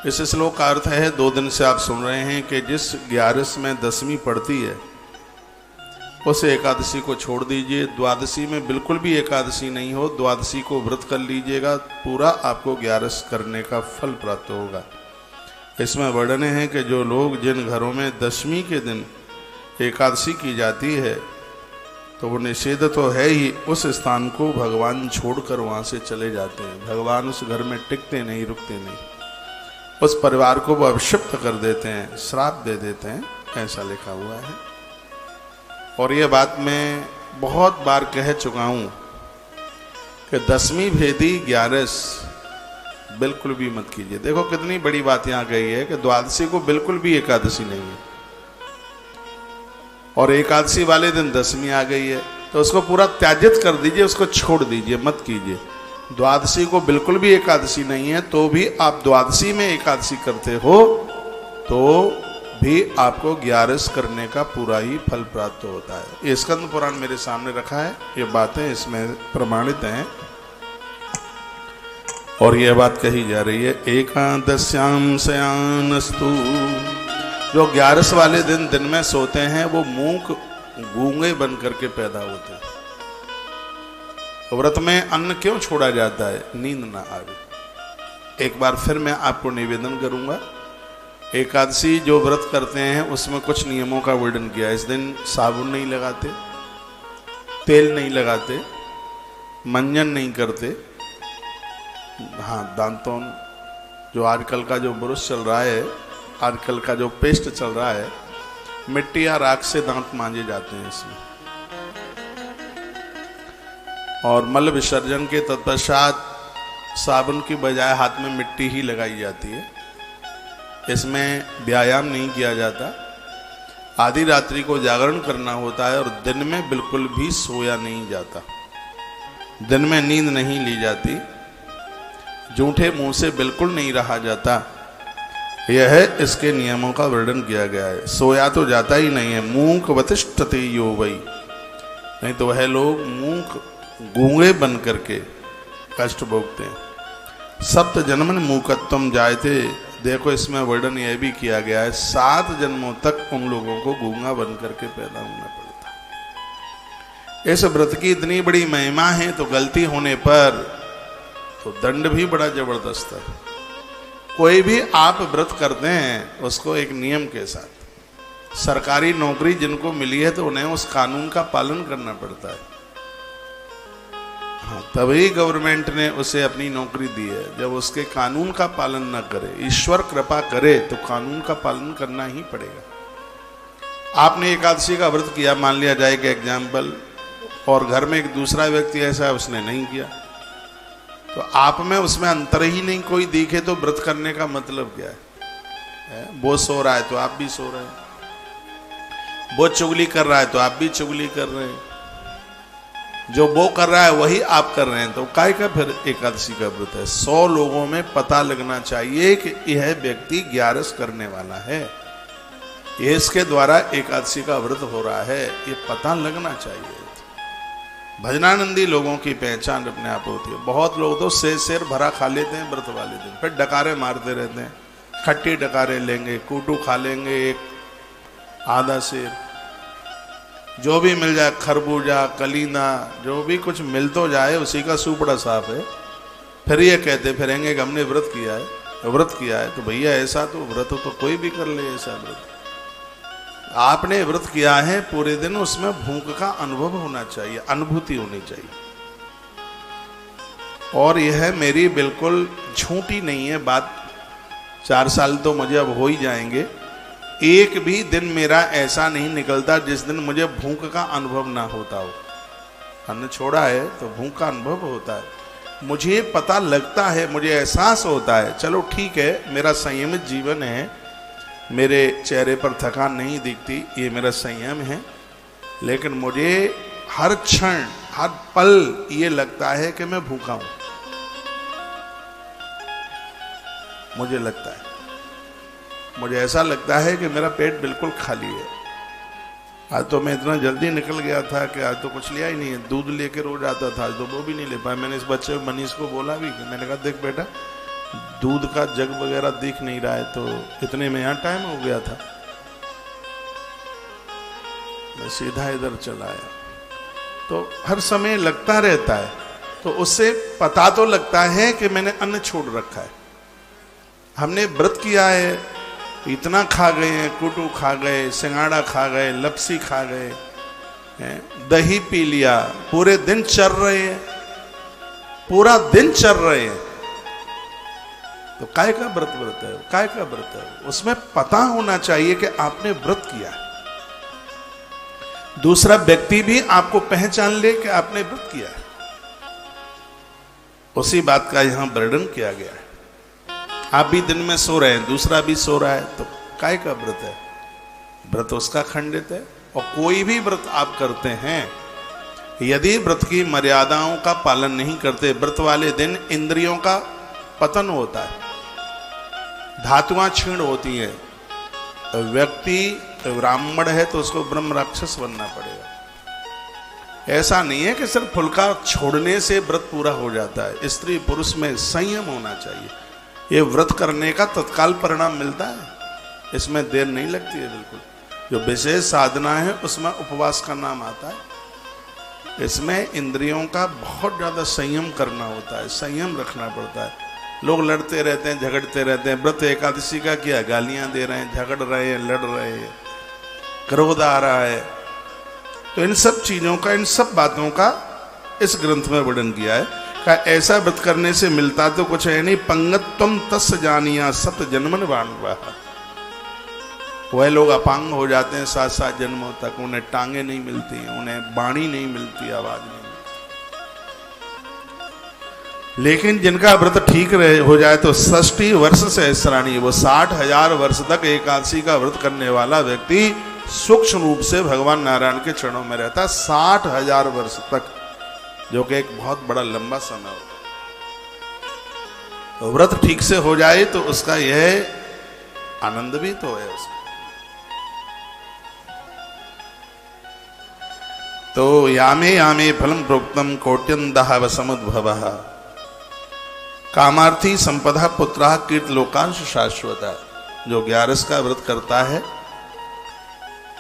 इस श्लोक का अर्थ है, 2 दिन से आप सुन रहे हैं कि जिस 11 में 10वीं पड़ती है उस एकादशी को छोड़ दीजिए। द्वादशी में बिल्कुल भी एकादशी नहीं हो, द्वादशी को व्रत कर लीजिएगा, पूरा आपको 11 करने का फल प्राप्त होगा। इसमें वर्णन है कि जो लोग जिन घरों में 10वीं के दिन एकादशी की जाती है तो वो निषेध तो है ही, उस स्थान को भगवान छोड़कर वहाँ से चले जाते हैं। भगवान उस घर में टिकते नहीं, रुकते नहीं, उस परिवार को वो अभिषिक्त कर देते हैं, श्राप दे देते हैं, ऐसा लिखा हुआ है। और ये बात मैं बहुत बार कह चुका हूँ कि 10वीं भेदी 11 बिल्कुल भी मत कीजिए। देखो कितनी बड़ी बात यहाँ कही है कि द्वादशी को बिल्कुल भी एकादशी नहीं है और एकादशी वाले दिन 10वीं आ गई है तो उसको पूरा त्याजित कर दीजिए, उसको छोड़ दीजिए, मत कीजिए। द्वादशी को बिल्कुल भी एकादशी नहीं है तो भी आप द्वादशी में एकादशी करते हो तो भी आपको 11 करने का पूरा ही फल प्राप्त होता है। ये स्कंद पुराण मेरे सामने रखा है, ये बातें इसमें प्रमाणित हैं और यह बात कही जा रही है। एकादश्याम शयानस्तु, जो 11 वाले दिन में सोते हैं वो मूक गूंगे बन करके पैदा होते हैं। व्रत में अन्न क्यों छोड़ा जाता है? नींद ना आवे। एक बार फिर मैं आपको निवेदन करूंगा, एकादशी जो व्रत करते हैं उसमें कुछ नियमों का वर्णन किया। इस दिन साबुन नहीं लगाते, तेल नहीं लगाते, मंजन नहीं करते। हाँ, दांतों जो आजकल का जो ब्रश चल रहा है, आजकल का जो पेस्ट चल रहा है, मिट्टी या राख से दांत मांजे जाते हैं इसमें। और मल विसर्जन के तत्पश्चात साबुन की बजाय हाथ में मिट्टी ही लगाई जाती है। इसमें व्यायाम नहीं किया जाता। आधी रात्रि को जागरण करना होता है और दिन में बिल्कुल भी सोया नहीं जाता, दिन में नींद नहीं ली जाती, जूठे मुंह से बिल्कुल नहीं रहा जाता। यह है इसके नियमों का वर्णन किया गया है। सोया तो जाता ही नहीं है। मूक वतिष्ठते यो वै, नहीं तो वह लोग मूक गूंगे बन करके कष्ट भोगते हैं। सप्त जन्मन मूकत्वम जायते, देखो इसमें वर्णन यह भी किया गया है 7 जन्मों तक उन लोगों को गूंगा बन करके पैदा होना पड़ता है। इस व्रत की इतनी बड़ी महिमा है तो गलती होने पर तो दंड भी बड़ा जबरदस्त है। कोई भी आप व्रत करते हैं उसको एक नियम के साथ, सरकारी नौकरी जिनको मिली है तो उन्हें उस कानून का पालन करना पड़ता है। हाँ, तभी गवर्नमेंट ने उसे अपनी नौकरी दी है। जब उसके कानून का पालन न करे, ईश्वर कृपा करे तो कानून का पालन करना ही पड़ेगा। आपने एकादशी का व्रत किया, मान लिया जाए कि एग्जाम्पल, और घर में एक दूसरा व्यक्ति ऐसा है उसने नहीं किया, तो आप में उसमें अंतर ही नहीं कोई दिखे तो व्रत करने का मतलब क्या है? वो सो रहा है तो आप भी सो रहे हैं, वो चुगली कर रहा है तो आप भी चुगली कर रहे हैं, जो वो कर रहा है वही आप कर रहे हैं, तो काय का फिर एकादशी का व्रत है? 100 लोगों में पता लगना चाहिए कि यह व्यक्ति 11 करने वाला है, ये इसके द्वारा एकादशी का व्रत हो रहा है, ये पता लगना चाहिए। भजनानंदी लोगों की पहचान अपने आप होती है। बहुत लोग तो शेर भरा खा लेते हैं व्रत वाले दिन, फिर डकारे मारते रहते हैं, खट्टी डकारे लेंगे, कूटू खा लेंगे, एक आधा शेर, जो भी मिल जाए, खरबूजा, कलीना, जो भी कुछ मिल तो जाए उसी का सुपड़ा साफ है। फिर ये कहते फिरेंगे कि हमने व्रत किया है। तो भैया ऐसा तो व्रत हो तो कोई भी कर ले ऐसा व्रत। आपने व्रत किया है पूरे दिन, उसमें भूख का अनुभव होना चाहिए, अनुभूति होनी चाहिए। और यह मेरी बिल्कुल झूठी नहीं है बात, 4 साल तो मुझे अब हो ही जाएंगे, एक भी दिन मेरा ऐसा नहीं निकलता जिस दिन मुझे भूख का अनुभव ना होता हो। अन्न छोड़ा है तो भूख का अनुभव होता है, मुझे पता लगता है, मुझे एहसास होता है। चलो ठीक है, मेरा संयमित जीवन है, मेरे चेहरे पर थकान नहीं दिखती, ये मेरा संयम है, लेकिन मुझे हर क्षण हर पल ये लगता है कि मैं भूखा हूं। मुझे लगता है, मुझे ऐसा लगता है कि मेरा पेट बिल्कुल खाली है। आज तो मैं इतना जल्दी निकल गया था कि आज तो कुछ लिया ही नहीं है। दूध लेके रोज आता था, आज तो वो भी नहीं ले पाया। मैंने इस बच्चे मनीष को बोला भी, मैंने कहा देख बेटा, दूध का जग वगैरह दिख नहीं रहा है, तो इतने में यहाँ टाइम हो गया था। मैं सीधा इधर चला आया। तो हर समय लगता रहता है, तो उससे पता तो लगता है कि मैंने अन्न छोड़ रखा है। हमने व्रत किया है, इतना खा गए हैं, कुटू खा गए, सिंगाड़ा खा गए, लपसी खा गए, दही पी लिया, पूरे दिन चल रहे हैं, पूरा दिन चल रहे हैं, तो काय का व्रत है, काय का व्रत है। उसमें पता होना चाहिए कि आपने व्रत किया है, दूसरा व्यक्ति भी आपको पहचान ले कि आपने व्रत किया है। उसी बात का यहां वर्णन किया गया है। आप भी दिन में सो रहे हैं, दूसरा भी सो रहा है, तो काय का व्रत है? व्रत उसका खंडित है। और कोई भी व्रत आप करते हैं, यदि व्रत की मर्यादाओं का पालन नहीं करते, व्रत वाले दिन इंद्रियों का पतन होता है, धातुआं क्षीण होती हैं। व्यक्ति ब्राह्मण है तो उसको ब्रह्म राक्षस बनना पड़ेगा। ऐसा नहीं है कि सिर्फ फुल्का छोड़ने से व्रत पूरा हो जाता है। स्त्री पुरुष में संयम होना चाहिए। ये व्रत करने का तत्काल परिणाम मिलता है, इसमें देर नहीं लगती है बिल्कुल। जो विशेष साधना है उसमें उपवास का नाम आता है। इसमें इंद्रियों का बहुत ज्यादा संयम करना होता है, संयम रखना पड़ता है। लोग लड़ते रहते हैं, झगड़ते रहते हैं। व्रत एकादशी का क्या, गालियां दे रहे हैं, झगड़ रहे हैं, लड़ रहे हैं, क्रोध आ रहा है। तो इन सब चीजों का, इन सब बातों का इस ग्रंथ में वर्णन किया है। का ऐसा व्रत करने से मिलता तो कुछ है नहीं। पंगत्वम तस् जानिया सप्त जन्मन वाणवा। वह लोग अपांग हो जाते हैं 7-7 जन्मों तक, उन्हें टांगे नहीं मिलती, उन्हें बाणी नहीं मिलती, आवाज नहीं मिलती। लेकिन जिनका व्रत ठीक रहे हो जाए तो 60 वर्ष सहस्राणी, वो 60,000 वर्ष तक एकादशी का व्रत करने वाला व्यक्ति सूक्ष्म रूप से भगवान नारायण के चरणों में रहता है 60,000 वर्ष तक, जो कि एक बहुत बड़ा लंबा समय होता है। तो व्रत ठीक से हो जाए तो उसका यह आनंद भी तो है उसका। तो यामे यामे फलम प्रोक्तम कोट्यंदः समुद्भवः कामार्थी संपदा पुत्रः कीर्त लोकांश शाश्वता। जो 11 का व्रत करता है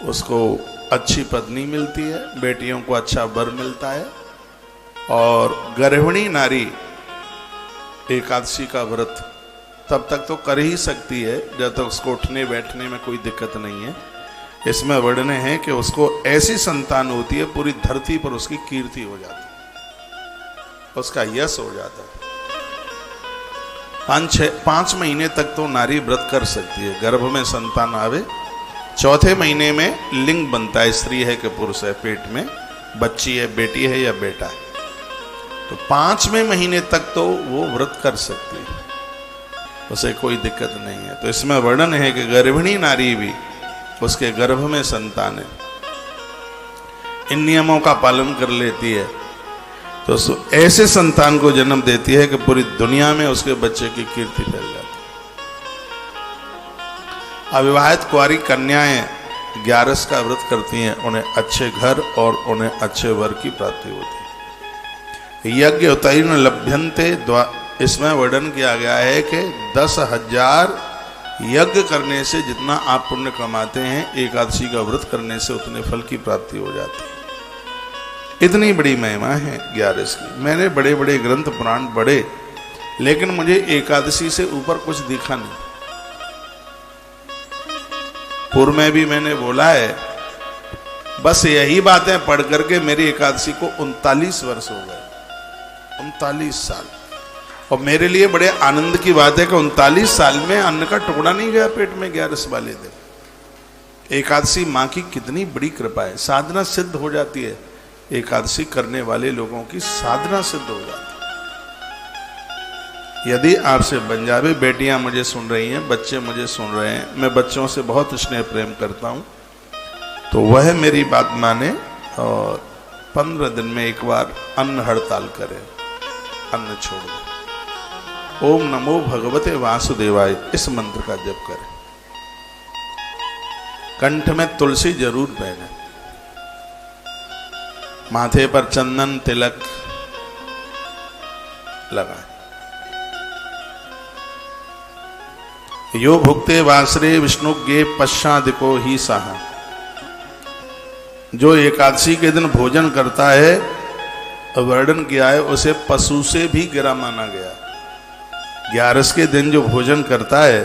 उसको अच्छी पत्नी मिलती है, बेटियों को अच्छा वर मिलता है। और गर्भिणी नारी एकादशी का व्रत तब तक तो कर ही सकती है जब तक उसको उठने बैठने में कोई दिक्कत नहीं है। इसमें वर्णन है कि उसको ऐसी संतान होती है, पूरी धरती पर उसकी कीर्ति हो जाती है, उसका यश हो जाता है। 5 महीने तक तो नारी व्रत कर सकती है, गर्भ में संतान आवे, चौथे महीने में लिंग बनता है, स्त्री है कि पुरुष है, पेट में बच्ची है, बेटी है या बेटा है। तो 5वें महीने तक तो वो व्रत कर सकती है, उसे कोई दिक्कत नहीं है। तो इसमें वर्णन है कि गर्भिणी नारी भी, उसके गर्भ में संतान है, इन नियमों का पालन कर लेती है तो ऐसे संतान को जन्म देती है कि पूरी दुनिया में उसके बच्चे की कीर्ति फैल जाती है। अविवाहित कुंवारी कन्याएं 11 का व्रत करती हैं, उन्हें अच्छे घर और उन्हें अच्छे वर की प्राप्ति होती है। यज्ञ उत्तीर्ण लभ्यन्ते, इसमें वर्णन किया गया है कि 10,000 यज्ञ करने से जितना आप पुण्य कमाते हैं, एकादशी का व्रत करने से उतने फल की प्राप्ति हो जाती है। इतनी बड़ी महिमा है 11 की। मैंने बड़े बड़े ग्रंथ पुराण पढ़े, लेकिन मुझे एकादशी से ऊपर कुछ दिखा नहीं। पूर्व में भी मैंने बोला है, बस यही बातें पढ़ करके मेरी एकादशी को 39 वर्ष हो गए, 39 साल। और मेरे लिए बड़े आनंद की बात है कि 39 साल में अन्न का टुकड़ा नहीं गया पेट में 11 वाले दिन। एकादशी माँ की कितनी बड़ी कृपा है, साधना सिद्ध हो जाती है। एकादशी करने वाले लोगों की साधना सिद्ध हो जाती है। यदि आपसे बन जावे, बेटियां मुझे सुन रही हैं, बच्चे मुझे सुन रहे हैं, मैं बच्चों से बहुत स्नेह प्रेम करता हूं, तो वह मेरी बात माने और 15 दिन में एक बार अन्न हड़ताल करें, अन्न छोड़ दें। ओम नमो भगवते वासुदेवाय, इस मंत्र का जप करें। कंठ में तुलसी जरूर पहने, माथे पर चंदन तिलक लगाएं। यो भुक्ते वासरे विष्णुज्ञे पश्चादिको ही साहा। जो एकादशी के दिन भोजन करता है, वर्णन किया है, उसे पशु से भी गिरा माना गया। 11 के दिन जो भोजन करता है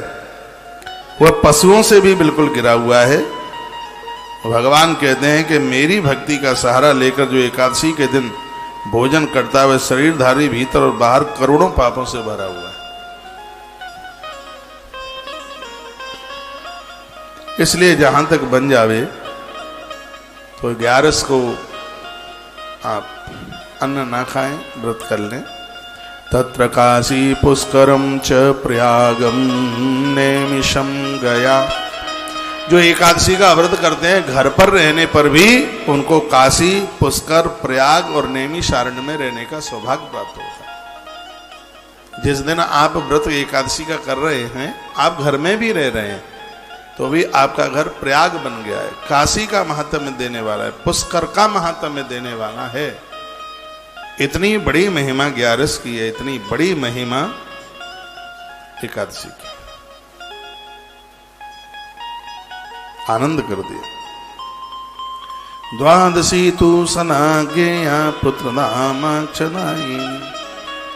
वह पशुओं से भी बिल्कुल गिरा हुआ है। भगवान कहते हैं कि मेरी भक्ति का सहारा लेकर जो एकादशी के दिन भोजन करता है वह शरीरधारी भीतर और बाहर करोड़ों पापों से भरा हुआ है। इसलिए जहां तक बन जावे तो 11 को आप अन्न ना खाएं, व्रत कर लें। तत्र काशी पुष्करम च प्रयागम नैमिषम गया। जो एकादशी का व्रत करते हैं घर पर रहने पर भी उनको काशी, पुष्कर, प्रयाग और नैमिषारण्य में रहने का सौभाग्य प्राप्त होता है। जिस दिन आप व्रत एकादशी का कर रहे हैं, आप घर में भी रह रहे हैं तो भी आपका घर प्रयाग बन गया है, काशी का महात्म्य देने वाला है, पुष्कर का महात्म्य देने वाला है। इतनी बड़ी महिमा 11 की है, इतनी बड़ी महिमा एकादशी की। आनंद कर दिया। द्वादशी तु सनाज्ञेया पुत्र नामाक्षदायिनी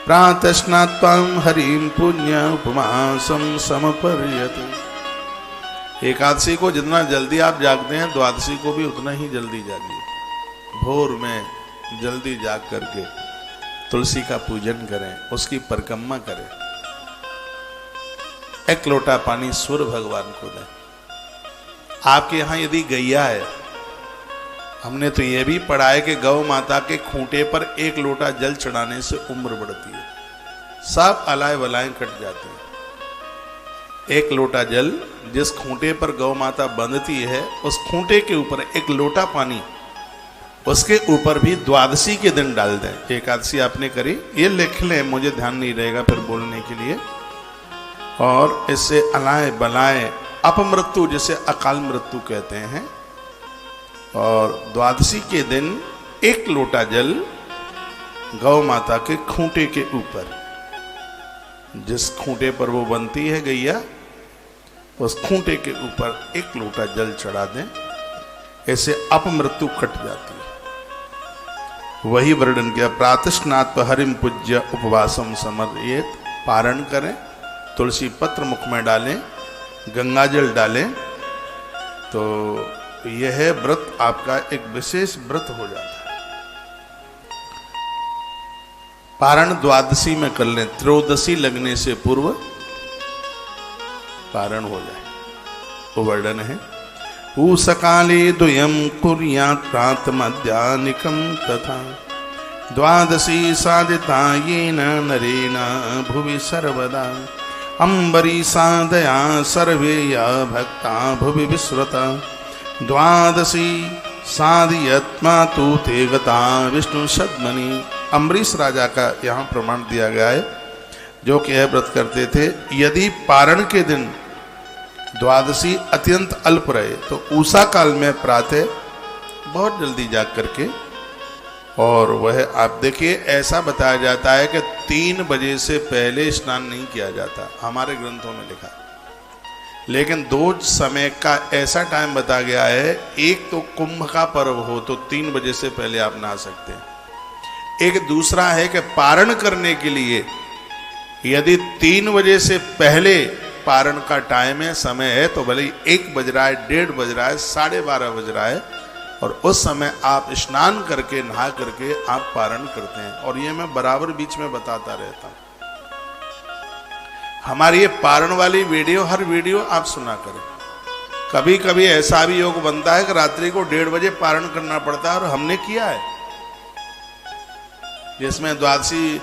प्रातः स्नात्वां हरिं पुण्य उपमासं समपर्यते। एकादशी को जितना जल्दी आप जागते हैं, द्वादशी को भी उतना ही जल्दी जागिए। भोर में जल्दी जाग करके तुलसी का पूजन करें, उसकी परिक्रमा करें, एक लोटा पानी सूर्य भगवान को दें। आपके यहां यदि गैया है, हमने तो यह भी पढ़ा है कि गौ माता के खूंटे पर एक लोटा जल चढ़ाने से उम्र बढ़ती है, सब अलाय वलाएं कट जाती हैं। एक लोटा जल जिस खूंटे पर गौ माता बंधती है, उस खूंटे के ऊपर एक लोटा पानी, उसके ऊपर भी द्वादशी के दिन डाल दें। एकादशी आपने करी, ये लिख लें, मुझे ध्यान नहीं रहेगा फिर बोलने के लिए। और इससे अलाय बलाएं, अपमृत्यु जिसे अकाल मृत्यु कहते हैं, और द्वादशी के दिन एक लोटा जल गौ माता के खूंटे के ऊपर, जिस खूंटे पर वो बनती है गैया, उस खूंटे के ऊपर एक लोटा जल चढ़ा दें, ऐसे अपमृत्यु कट जाती है। वही वर्णन किया। प्रातस्नात् हरिम पूज्य उपवासम समर्येत। पारण करें, तुलसी पत्र मुख में डालें, गंगा जल डालें, तो यह व्रत आपका एक विशेष व्रत हो जाता है। पारण द्वादशी में कर लें, त्रयोदशी लगने से पूर्व पारण हो जाए। वो वर्णन है। ऊसकाले द्वयं कुर्यात् प्रात मध्याह्निकं तथा द्वादशी साधिता येन नरेण भुवि सर्वदा अम्बरीषादया सर्वे या भक्ता भुवि विस्मृता द्वादशी साधयत्मा तु ते गता विष्णु सद्मनि। अम्बरीश राजा का यहाँ प्रमाण दिया गया है, जो कि यह व्रत करते थे। यदि पारण के दिन द्वादशी अत्यंत अल्प रहे तो उषा काल में प्रातः बहुत जल्दी जाग करके, और वह आप देखिए ऐसा बताया जाता है कि 3 बजे से पहले स्नान नहीं किया जाता, हमारे ग्रंथों में लिखा। लेकिन 2 समय का ऐसा टाइम बताया गया है। एक तो कुंभ का पर्व हो तो 3 बजे से पहले आप नहा सकते हैं। एक दूसरा है कि पारण करने के लिए यदि 3 बजे से पहले पारण का टाइम है, समय है, तो भले 1 बज रहा है, 1:30 बज रहा है, 12:30 बज रहा है, और उस समय आप स्नान करके नहा करके आप पारण करते हैं। और ये मैं बराबर बीच में बताता रहता हूं। हमारी ये पारण वाली वीडियो, हर वीडियो आप सुना करें। कभी कभी ऐसा भी योग बनता है कि रात्रि को 1:30 बजे पारण करना पड़ता है, और हमने किया है। जिसमें द्वादशी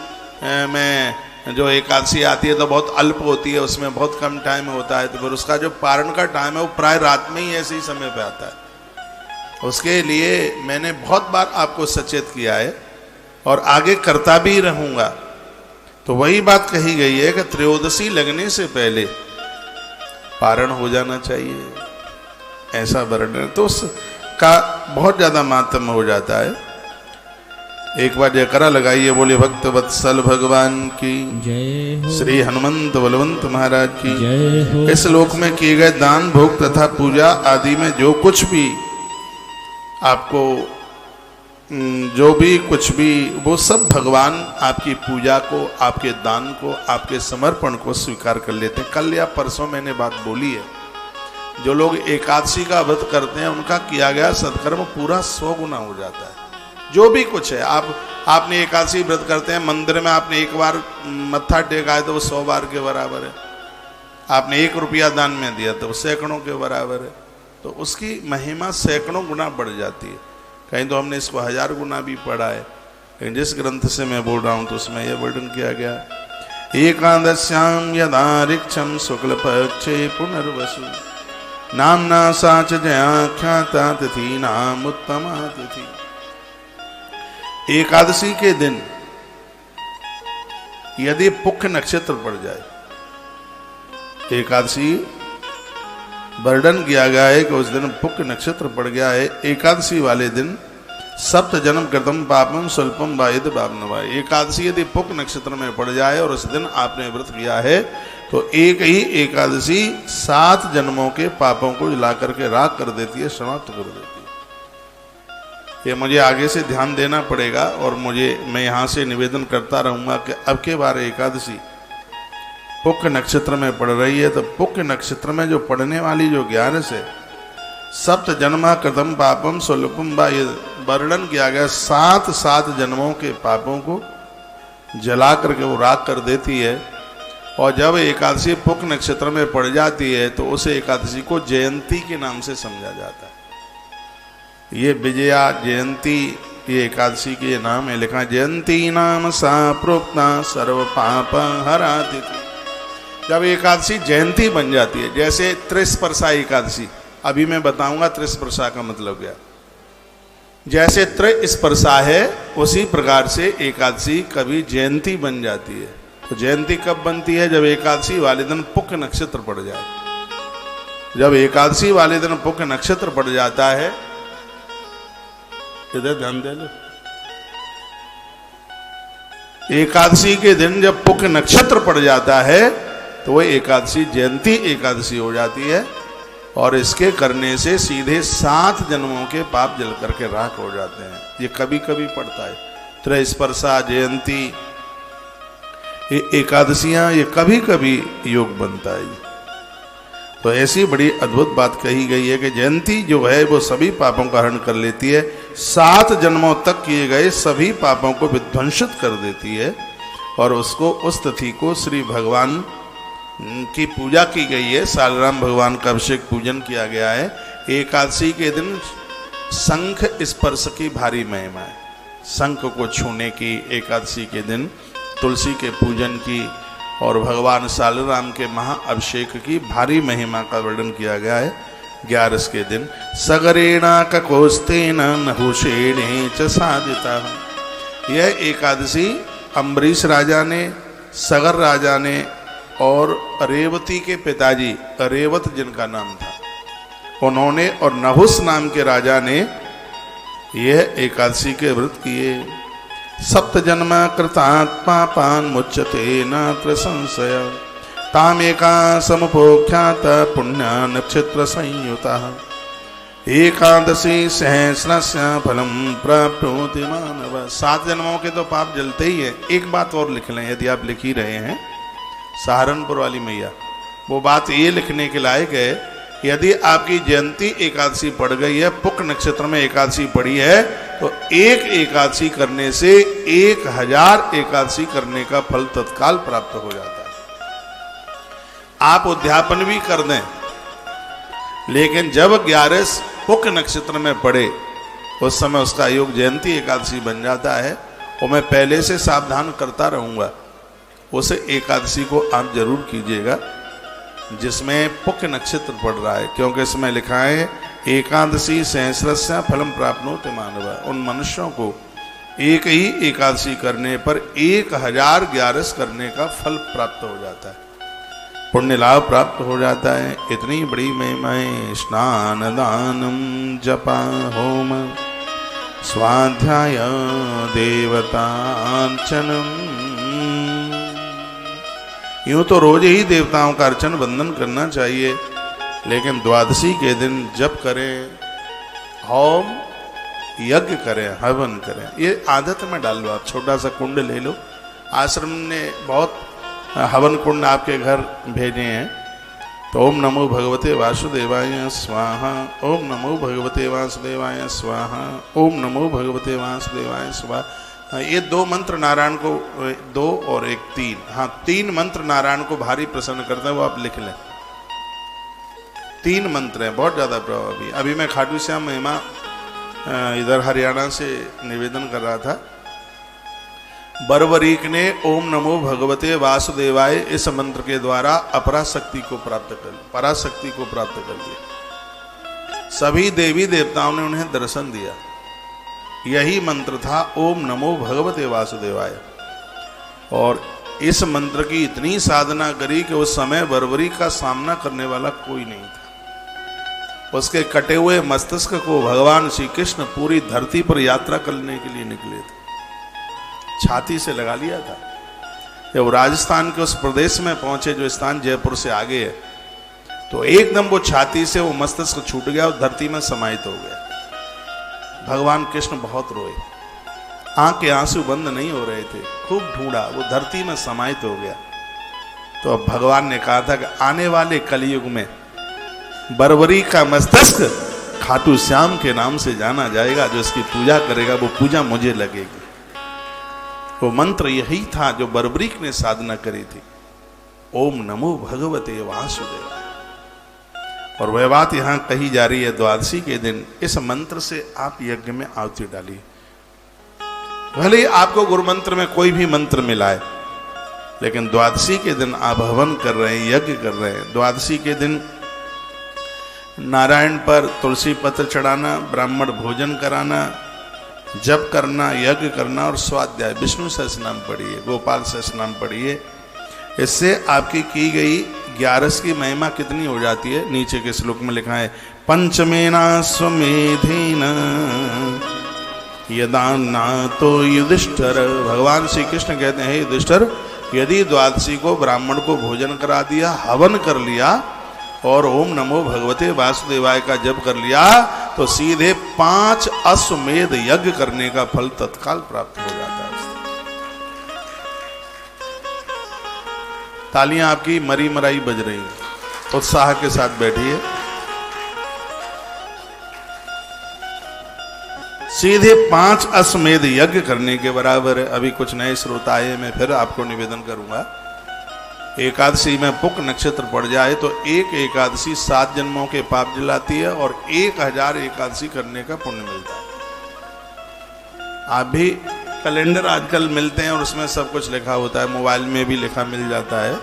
में जो एकादशी आती है तो बहुत अल्प होती है, उसमें बहुत कम टाइम होता है, तो फिर उसका जो पारण का टाइम है वो प्राय रात में ही ऐसे ही समय पे आता है। उसके लिए मैंने बहुत बार आपको सचेत किया है और आगे करता भी रहूंगा। तो वही बात कही गई है कि त्रयोदशी लगने से पहले पारण हो जाना चाहिए, ऐसा वर्णन, तो उसका बहुत ज्यादा मातम हो जाता है। एक बार जयकारा लगाइए, बोले भक्त वत्सल भगवान की जय हो। श्री हनुमंत बलवंत महाराज की जय हो। इस लोक में किए गए दान भोग तथा पूजा आदि में जो कुछ भी आपको जो भी कुछ भी वो सब भगवान आपकी पूजा को, आपके दान को, आपके समर्पण को स्वीकार कर लेते हैं। कल या परसों मैंने बात बोली है, जो लोग एकादशी का व्रत करते हैं उनका किया गया सत्कर्म पूरा 100 गुना हो जाता है। जो भी कुछ है, आपने एकादशी व्रत करते हैं, मंदिर में आपने एक बार मत्था टेका है तो वो 100 बार के बराबर है। आपने 1 रुपया दान में दिया तो वो सैकड़ों के बराबर है। तो उसकी महिमा सैकड़ों गुना बढ़ जाती है। कहीं तो हमने इसको 1000 गुना भी पढ़ा है, लेकिन जिस ग्रंथ से मैं बोल रहा हूँ तो उसमें यह वर्णन किया गया। एकादश्याम यदा ऋक्षम शुक्ल पक्षे पुनर्वसु नामना साच जयाख्याता तिथि नाम उत्तमा तिथि। एकादशी के दिन यदि पुख्य नक्षत्र पड़ जाए, एकादशी वर्णन किया गया है कि उस दिन पुख्य नक्षत्र पड़ गया है। एकादशी वाले दिन सप्त जन्म कृतम पापम स्वल्पम वायद बाबनवा। एकादशी यदि पुख्य नक्षत्र में पड़ जाए और उस दिन आपने व्रत किया है तो एक ही एकादशी 7 जन्मों के पापों को जला करके राख कर देती है, समाप्त कर देती है। ये मुझे आगे से ध्यान देना पड़ेगा और मैं यहाँ से निवेदन करता रहूँगा कि अब के बार एकादशी पुख्य नक्षत्र में पड़ रही है, तो पुख्य नक्षत्र में जो पड़ने वाली जो 11 है, सप्त जन्मा कृतम पापम स्वल्पम वा, ये वर्णन किया गया 7 जन्मों के पापों को जला करके वो राख कर देती है। और जब एकादशी पुख्य नक्षत्र में पड़ जाती है तो उस एकादशी को जयंती के नाम से समझा जाता है। ये विजया जयंती, ये एकादशी के नाम है, लिखा जयंती नाम सा प्रोक्ता सर्व पाप हराति। जब एकादशी जयंती बन जाती है, जैसे त्रिस्पर्शा एकादशी, अभी मैं बताऊंगा त्रिस्पर्शा का मतलब क्या। जैसे त्रिस्पर्शा है उसी प्रकार से एकादशी कभी जयंती बन जाती है। तो जयंती कब बनती है? जब एकादशी वाले दिन पुख्य नक्षत्र पड़ जाए। जब एकादशी वाले दिन पुख्य नक्षत्र पड़ जाता है, इधर ध्यान दे लो, एकादशी के दिन जब पुख्य नक्षत्र पड़ जाता है तो वह एकादशी जयंती एकादशी हो जाती है। और इसके करने से सीधे 7 जन्मों के पाप जल करके राख हो जाते हैं। ये कभी कभी पड़ता है। त्रयस्पर्शा जयंती, ये एकादशियां, ये कभी कभी योग बनता है। तो ऐसी बड़ी अद्भुत बात कही गई है कि जयंती जो है वो सभी पापों का हरण कर लेती है, 7 जन्मों तक किए गए सभी पापों को विध्वंसित कर देती है। और उसको, उस तिथि को श्री भगवान की पूजा की गई है। सालराम भगवान का अभिषेक पूजन किया गया है। एकादशी के दिन शंख स्पर्श की भारी महिमा है। शंख को छूने की एकादशी के दिन, तुलसी के पूजन की और भगवान सालराम के महाअभिषेक की भारी महिमा का वर्णन किया गया है। 11 के दिन सगरेणा ककोस्तेन नहुषेणे च साधिता। यह एकादशी अम्बरीश राजा ने, सगर राजा ने और रेवती के पिताजी, रेवत जिनका नाम था, उन्होंने और नहुस नाम के राजा ने यह एकादशी के व्रत किए। सप्त जन्म कृतात्मा पान मुच्यते नात्र संशय तामेका समुपोख्यात पुण्य नक्षत्र संयुता एकादशी सहस्रस्य फलम प्राप्नोति मानव। 7 जन्मों के तो पाप जलते ही है। एक बात और लिख लें, यदि आप लिख ही रहे हैं, सहारनपुर वाली मैया, वो बात ये लिखने के लायक है, यदि आपकी जयंती एकादशी पड़ गई है, पुख्य नक्षत्र में एकादशी पड़ी है, तो एक एकादशी करने से 1000 एकादशी करने का फल तत्काल प्राप्त हो जाता है। आप उद्यापन भी कर दें, लेकिन जब 11 पुख्य नक्षत्र में पड़े उस समय उसका योग जयंती एकादशी बन जाता है। और मैं पहले से सावधान करता रहूँगा, उस एकादशी को आप जरूर कीजिएगा जिसमें पुख्य नक्षत्र पड़ रहा है, क्योंकि इसमें लिखा है एकादशी सहस्रस्य फलम प्राप्नोति मानव। उन मनुष्यों को एक ही एकादशी करने पर 1000 11 करने का फल प्राप्त हो जाता है, पुण्य लाभ प्राप्त हो जाता है। इतनी बड़ी महिमाएं, स्नान दानम जपा होम स्वाध्याय देवतार्चनम। यूं तो रोज ही देवताओं का अर्चन वंदन करना चाहिए, लेकिन द्वादशी के दिन जप करें, होम यज्ञ करें, हवन करें। ये आदत में डाल लो। आप छोटा सा कुंड ले लो। आश्रम ने बहुत हवन कुंड आपके घर भेजे हैं। तो ओम नमो भगवते वासुदेवाय स्वाहा, ओम नमो भगवते वासुदेवाय स्वाहा, ओम नमो भगवते वासुदेवाय स्वाहा। ये 2 मंत्र नारायण को, 2 और 1 3, हाँ 3 मंत्र नारायण को भारी प्रसन्न करते हैं, वो आप लिख लें। 3 मंत्र हैं, बहुत ज़्यादा प्रभावी। अभी मैं खाटू श्याम महिमा इधर हरियाणा से निवेदन कर रहा था। बरबरीक ने ओम नमो भगवते वासुदेवाय इस मंत्र के द्वारा अपराशक्ति को प्राप्त कर, पराशक्ति को प्राप्त कर लिया। सभी देवी देवताओं ने उन्हें दर्शन दिया। यही मंत्र था ओम नमो भगवते वासुदेवाय। और इस मंत्र की इतनी साधना करी कि उस समय बरबरी का सामना करने वाला कोई नहीं था। उसके कटे हुए मस्तिष्क को भगवान श्री कृष्ण पूरी धरती पर यात्रा करने के लिए निकले थे। छाती से लगा लिया था। जब राजस्थान के उस प्रदेश में पहुंचे जो स्थान जयपुर से आगे है, तो एकदम वो छाती से वो मस्तिष्क छूट गया और धरती में समाहित हो गया। भगवान कृष्ण बहुत रोए, आंख के आंसू बंद नहीं हो रहे थे, खूब ढूंढा, वो धरती में समाहित हो गया। तो अब भगवान ने कहा था कि आने वाले कलयुग में बरबरी का मस्तिष्क खाटू श्याम के नाम से जाना जाएगा। जो इसकी पूजा करेगा वो पूजा मुझे लगेगी। वो मंत्र यही था जो बरबरीक ने साधना करी थी, ओम नमो भगवते वासुदेवाय। और वह बात यहाँ कही जा रही है, द्वादशी के दिन इस मंत्र से आप यज्ञ में आहुति डालिए। भले ही आपको गुरु मंत्र में कोई भी मंत्र मिला है, लेकिन द्वादशी के दिन आप हवन कर रहे हैं, यज्ञ कर रहे हैं। द्वादशी के दिन नारायण पर तुलसी पत्र चढ़ाना, ब्राह्मण भोजन कराना, जप करना, यज्ञ करना और स्वाध्याय विष्णु सहस्रनाम पढ़िए, गोपाल सहस्रनाम पढ़िए। इससे आपकी की गई 11 की महिमा कितनी हो जाती है, नीचे के श्लोक में लिखा है, पंचमेना स्वमेधेन यदान्ना तो युधिष्ठिर। भगवान श्री कृष्ण कहते हैं, युधिष्ठिर यदि द्वादशी को ब्राह्मण को भोजन करा दिया, हवन कर लिया और ओम नमो भगवते वासुदेवाय का जप कर लिया, तो सीधे 5 अश्वमेध यज्ञ करने का फल तत्काल प्राप्त हो जाता है। तालियां आपकी मरी मराई बज रही हैं, उत्साह के साथ बैठिए। सीधे 5 अश्वमेध यज्ञ करने के बराबर है। अभी कुछ नए श्रोता आए, मैं फिर आपको निवेदन करूंगा, एकादशी में पुक नक्षत्र पड़ जाए तो एक एकादशी 7 जन्मों के पाप जलाती है और 1000 एकादशी करने का पुण्य मिलता है। आप भी कैलेंडर आजकल मिलते हैं और उसमें सब कुछ लिखा होता है, मोबाइल में भी लिखा मिल जाता है।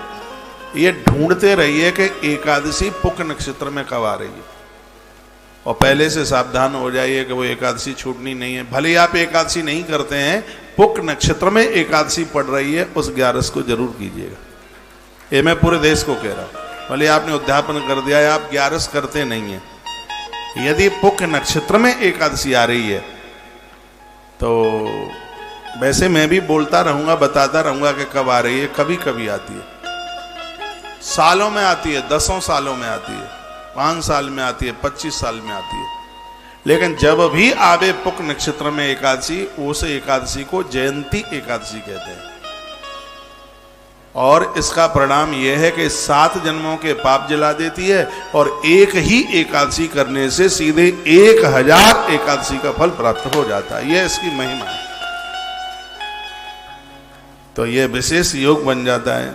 ये ढूंढते रहिए कि एकादशी पुक नक्षत्र में कब आ रही है, और पहले से सावधान हो जाइए कि वो एकादशी छूटनी नहीं है। भले ही आप एकादशी नहीं करते हैं, पुक नक्षत्र में एकादशी पड़ रही है, उस 11 को जरूर कीजिएगा। ये मैं पूरे देश को कह रहा हूं। भले आपने उद्यापन कर दिया है, आप 11 करते नहीं है, यदि पुक नक्षत्र में एकादशी आ रही है तो वैसे मैं भी बोलता रहूंगा, बताता रहूंगा कि कब आ रही है। कभी कभी आती है, सालों में आती है, 10 सालों में आती है, 5 साल में आती है, 25 साल में आती है। लेकिन जब भी आवे पुक नक्षत्र में एकादशी, उस एकादशी को जयंती एकादशी कहते हैं। और इसका परिणाम यह है कि 7 जन्मों के पाप जला देती है और एक ही एकादशी करने से सीधे 1000 एकादशी का फल प्राप्त हो जाता है। यह इसकी महिमा है। तो यह विशेष योग बन जाता है।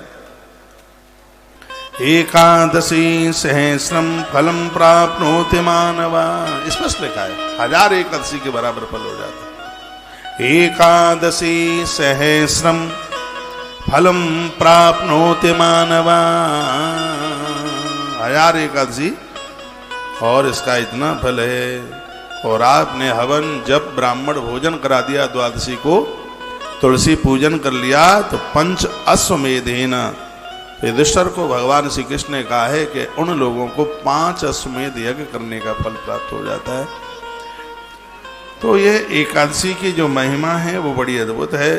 एकादशी सहस्रम फलम प्राप्नोति मानवा, स्पष्ट लिखा है, 1000 एकादशी के बराबर फल हो जाता है। एकादशी सहस्रम फलम प्राप्नोति मानवा, 1000 एकादशी और इसका इतना फल है। और आपने हवन जब ब्राह्मण भोजन करा दिया, द्वादशी को तुलसी पूजन कर लिया, तो 5 अश्वमेधेन, युधिष्ठिर को भगवान श्री कृष्ण ने कहा है कि उन लोगों को 5 अश्वमेध यज्ञ करने का फल प्राप्त हो जाता है। तो ये एकादशी की जो महिमा है वो बड़ी अद्भुत है।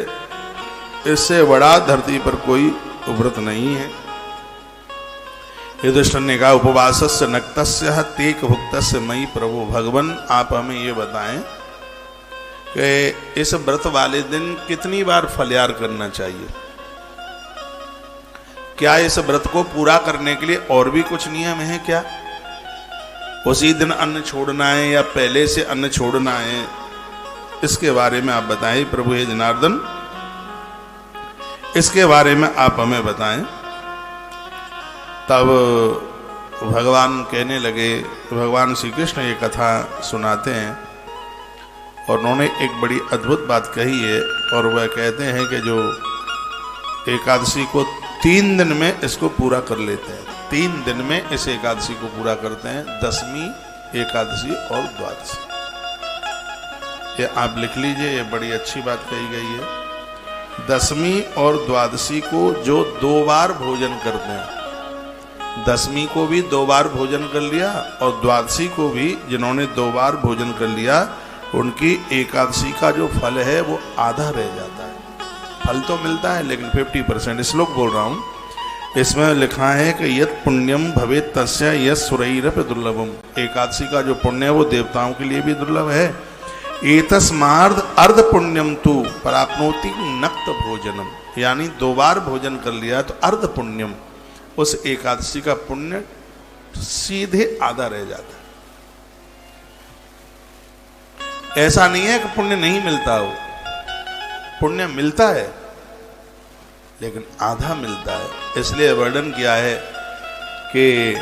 इससे बड़ा धरती पर कोई व्रत नहीं है। युधिष्ठिर ने कहा उपवासस्य नक्तस्य तेक भुक्तस्य मयि प्रभु। भगवान आप हमें ये बताएं कि इस व्रत वाले दिन कितनी बार फलयार करना चाहिए? क्या इस व्रत को पूरा करने के लिए और भी कुछ नियम है क्या? उसी दिन अन्न छोड़ना है या पहले से अन्न छोड़ना है? इसके बारे में आप बताएं प्रभु हे जनार्दन, इसके बारे में आप हमें बताएं। तब भगवान कहने लगे, भगवान श्री कृष्ण ये कथा सुनाते हैं और उन्होंने एक बड़ी अद्भुत बात कही है। और वह कहते हैं कि जो एकादशी को 3 दिन में इसको पूरा कर लेते हैं, 3 दिन में इस एकादशी को पूरा करते हैं, दसवीं एकादशी और द्वादशी। ये आप लिख लीजिए, ये बड़ी अच्छी बात कही गई है। दसवीं और द्वादशी को जो 2 बार भोजन करते हैं, दसवीं को भी 2 बार भोजन कर लिया और द्वादशी को भी जिन्होंने 2 बार भोजन कर लिया, उनकी एकादशी का जो फल है वो आधा रह जाता है। फल तो मिलता है लेकिन 50%। श्लोक बोल रहा हूँ, इसमें लिखा है कि यत् पुण्यम भवेत् तस्य यत् सुरैरपि दुर्लभम। एकादशी का जो पुण्य है वो देवताओं के लिए भी दुर्लभ है। एतस्मार्ध अर्ध पुण्यम तु प्राप्नोति नक्त भोजनम, यानी 2 बार भोजन कर लिया तो अर्ध पुण्यम, उस एकादशी का पुण्य सीधे आधा रह जाता है। ऐसा नहीं है कि पुण्य नहीं मिलता हो, पुण्य मिलता है लेकिन आधा मिलता है। इसलिए वर्णन किया है कि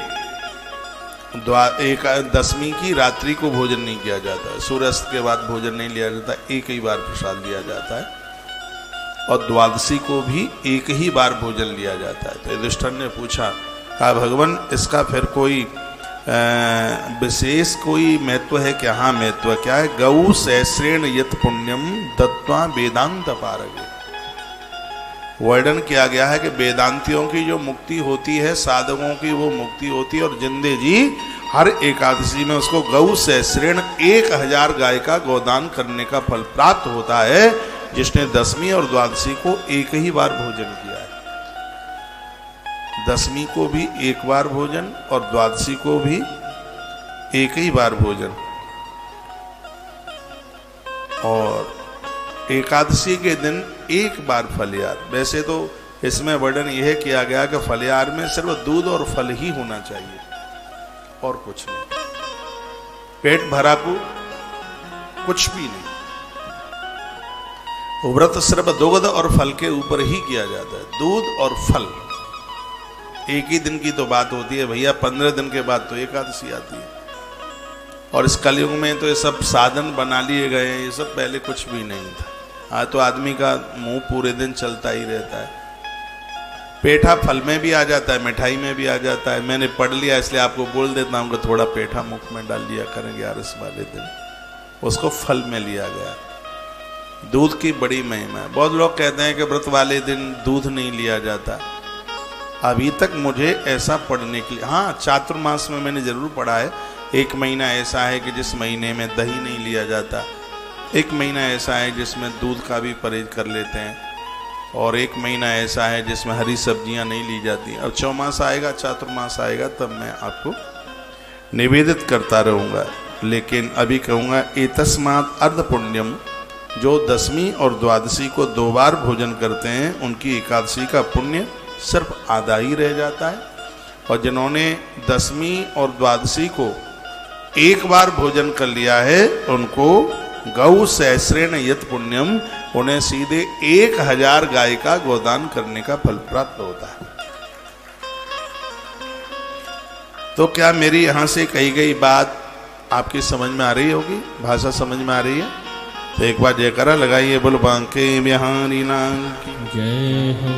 दसवीं की रात्रि को भोजन नहीं किया जाता है, सूर्यास्त के बाद भोजन नहीं लिया जाता, एक ही बार प्रसाद लिया जाता है। और द्वादशी को भी एक ही बार भोजन लिया जाता है। तो युधिष्ठिर ने पूछा, कहा भगवान इसका फिर कोई विशेष कोई महत्व है क्या? हाँ महत्व क्या है? गौ सहस्रेण यत् पुण्यम दत्वा वेदांत पारगे। वर्णन किया गया है कि वेदांतियों की जो मुक्ति होती है, साधकों की वो मुक्ति होती है। और जिंदे जी हर एकादशी में उसको गौ सहस्रेण 1000 गाय का गोदान करने का फल प्राप्त होता है, जिसने दसवीं और द्वादशी को एक ही बार भोजन किया है। दसवीं को भी एक बार भोजन और द्वादशी को भी एक ही बार भोजन। और एकादशी के दिन एक बार फलयार। वैसे तो इसमें वर्णन यह किया गया कि फलयार में सिर्फ दूध और फल ही होना चाहिए और कुछ नहीं, पेट भरा को कुछ भी नहीं। व्रत सिर्फ दुग्ध और फल के ऊपर ही किया जाता है, दूध और फल। एक ही दिन की तो बात होती है भैया, 15 दिन के बाद तो एकादशी आती है। और इस कलयुग में तो ये सब साधन बना लिए गए हैं, ये सब पहले कुछ भी नहीं था। आज तो आदमी का मुंह पूरे दिन चलता ही रहता है। पेठा फल में भी आ जाता है, मिठाई में भी आ जाता है। मैंने पढ़ लिया इसलिए आपको बोल देता हूँ कि थोड़ा पेठा मुख में डाल लिया करें 11 वाले दिन, उसको फल में लिया गया। दूध की बड़ी महिमा है। बहुत लोग कहते हैं कि व्रत वाले दिन दूध नहीं लिया जाता। अभी तक मुझे ऐसा पढ़ने के लिए, हाँ चातुर्मास में मैंने जरूर पढ़ा है। 1 महीना ऐसा है कि जिस महीने में दही नहीं लिया जाता, 1 महीना ऐसा है जिसमें दूध का भी परहेज कर लेते हैं, और 1 महीना ऐसा है जिसमें हरी सब्जियां नहीं ली जाती। अब चौमास आएगा, चातुर्मास आएगा, तब मैं आपको निवेदित करता रहूँगा। लेकिन अभी कहूँगा एतस्मात् अर्ध पुण्यम, जो दसवीं और द्वादशी को 2 बार भोजन करते हैं उनकी एकादशी का पुण्य सिर्फ आधा ही रह जाता है। और जिन्होंने दसवीं और द्वादशी को एक बार भोजन कर लिया है उनको गौ सहस्रेण यत् पुण्यम, उन्हें सीधे 1000 गाय का गोदान करने का फल प्राप्त होता है। तो क्या मेरी यहां से कही गई बात आपकी समझ में आ रही होगी? भाषा समझ में आ रही है? तो एक बार जयकारा लगाइए, बोल बांके बिहारी नाम की जय हो,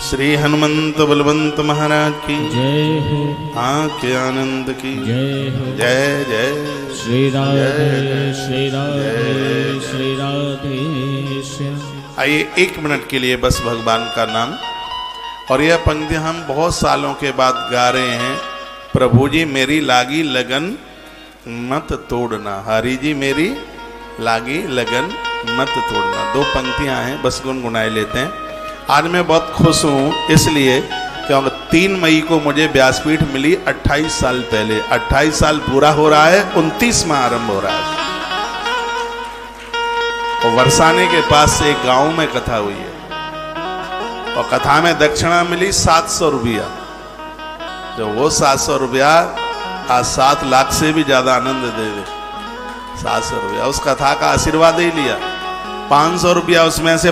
श्री हनुमंत बलवंत महाराज की जय हो, आंके आनंद की जय हो, जय जय श्री राधे जय श्री राधे जय। श्री राधे श्याम। आइए 1 मिनट के लिए बस भगवान का नाम। और यह पंक्ति हम बहुत सालों के बाद गा रहे हैं। प्रभु जी मेरी लागी लगन मत तोड़ना, हरि जी मेरी लागी लगन मत तोड़ना। 2 पंक्तियां हैं, बस गुनगुनाए लेते हैं। आज मैं बहुत खुश हूं इसलिए क्योंकि 3 मई को मुझे व्यासपीठ मिली 28 साल पहले। 28 साल पूरा हो रहा है, 29वां आरंभ हो रहा है। और वर्षाने के पास से एक गांव में कथा हुई है और कथा में दक्षिणा मिली 700 रुपया। जो वो 700 रुपया आज 7 लाख से भी ज्यादा आनंद दे दे। 700 रुपया उस कथा का आशीर्वाद ही लिया। 500 रुपया उसमें से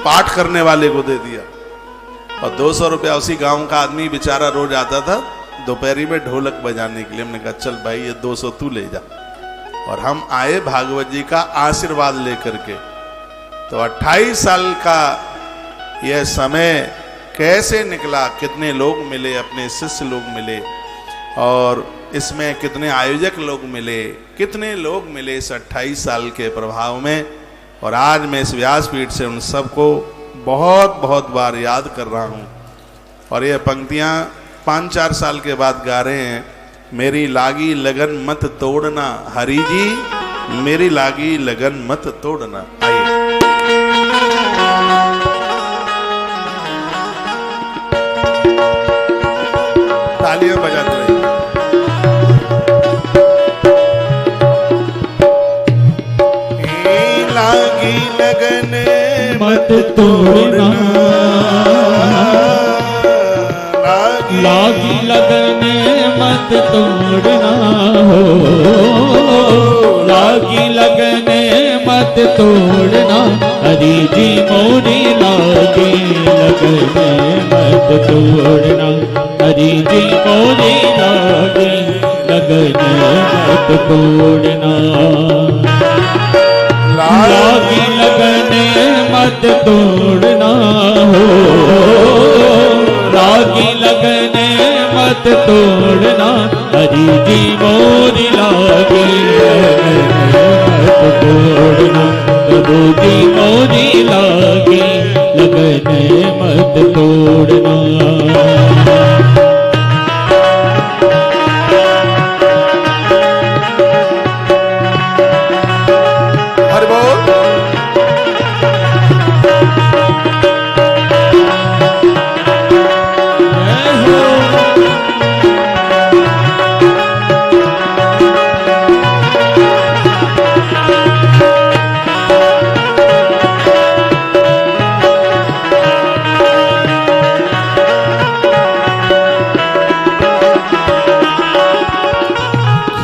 पाठ करने वाले को दे दिया और 200 रुपया उसी गांव का आदमी बेचारा रोज आता था दोपहरी में ढोलक बजाने के लिए। हमने कहा चल भाई ये 200 तू ले जा। और हम आए भागवत जी का आशीर्वाद लेकर के। तो 28 साल का यह समय कैसे निकला, कितने लोग मिले, अपने शिष्य लोग मिले और इसमें कितने आयोजक लोग मिले, कितने लोग मिले इस 28 साल के प्रभाव में। और आज मैं इस व्यासपीठ से उन सबको बहुत बहुत बार याद कर रहा हूँ। और ये पंक्तियाँ 5-4 साल के बाद गा रहे हैं। मेरी लागी लगन मत तोड़ना हरि जी, मेरी लागी लगन मत तोड़ना। आइए तालियां बजाते रहिए। लागी लगन मत तोड़ना, लागी लगन मत तोड़ना हो, लागी लगन मत तोड़ना हरि जी मोरी लागी लगन मत तोड़ना हरि जी मोरी लागी लगन मत तोड़ना। लागी लगन मत तोड़ना हो, लागी लगन मत तोड़ना हरि जी मोरी लागी लगन मत तोड़ना प्रभु जी मोरी लागी लगन मत तोड़ना।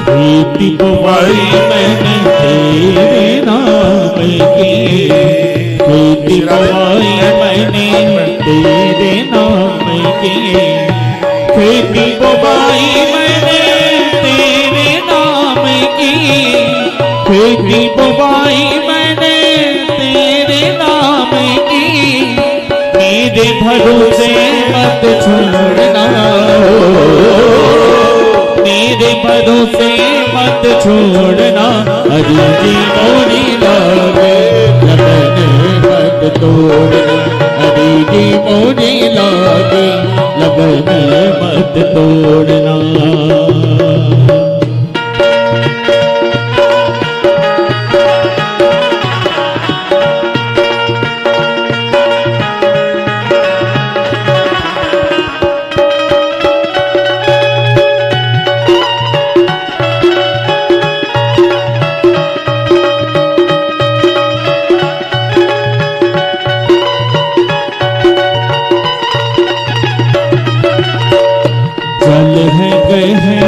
खेती बुवाई मैंने तेरे नाम की, खेती बुवाई मैंने तेरे नाम की, खेती बुवाई मैंने तेरे नाम की, खेती बुवाई मैंने तेरे नाम की। मेरे भरोसे मत छोड़ना मेरे भरोसे मत छोड़ना हरि जी मोरी लागे लगन मत तोड़ना हरि जी मोरी लागे लगन मत तोड़ना। जल है गए हैं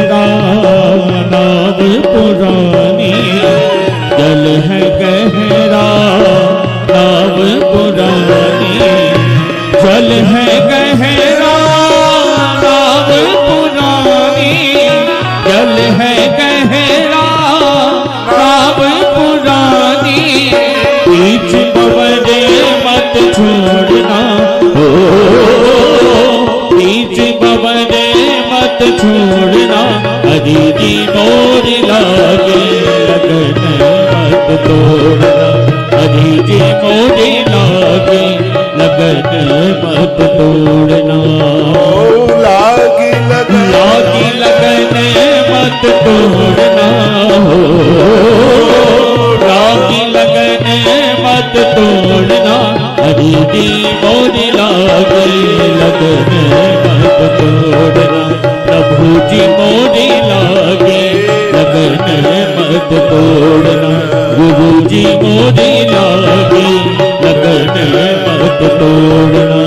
मत तोड़ना, गुरु जी मोरी लागी लगन मत तोड़ना।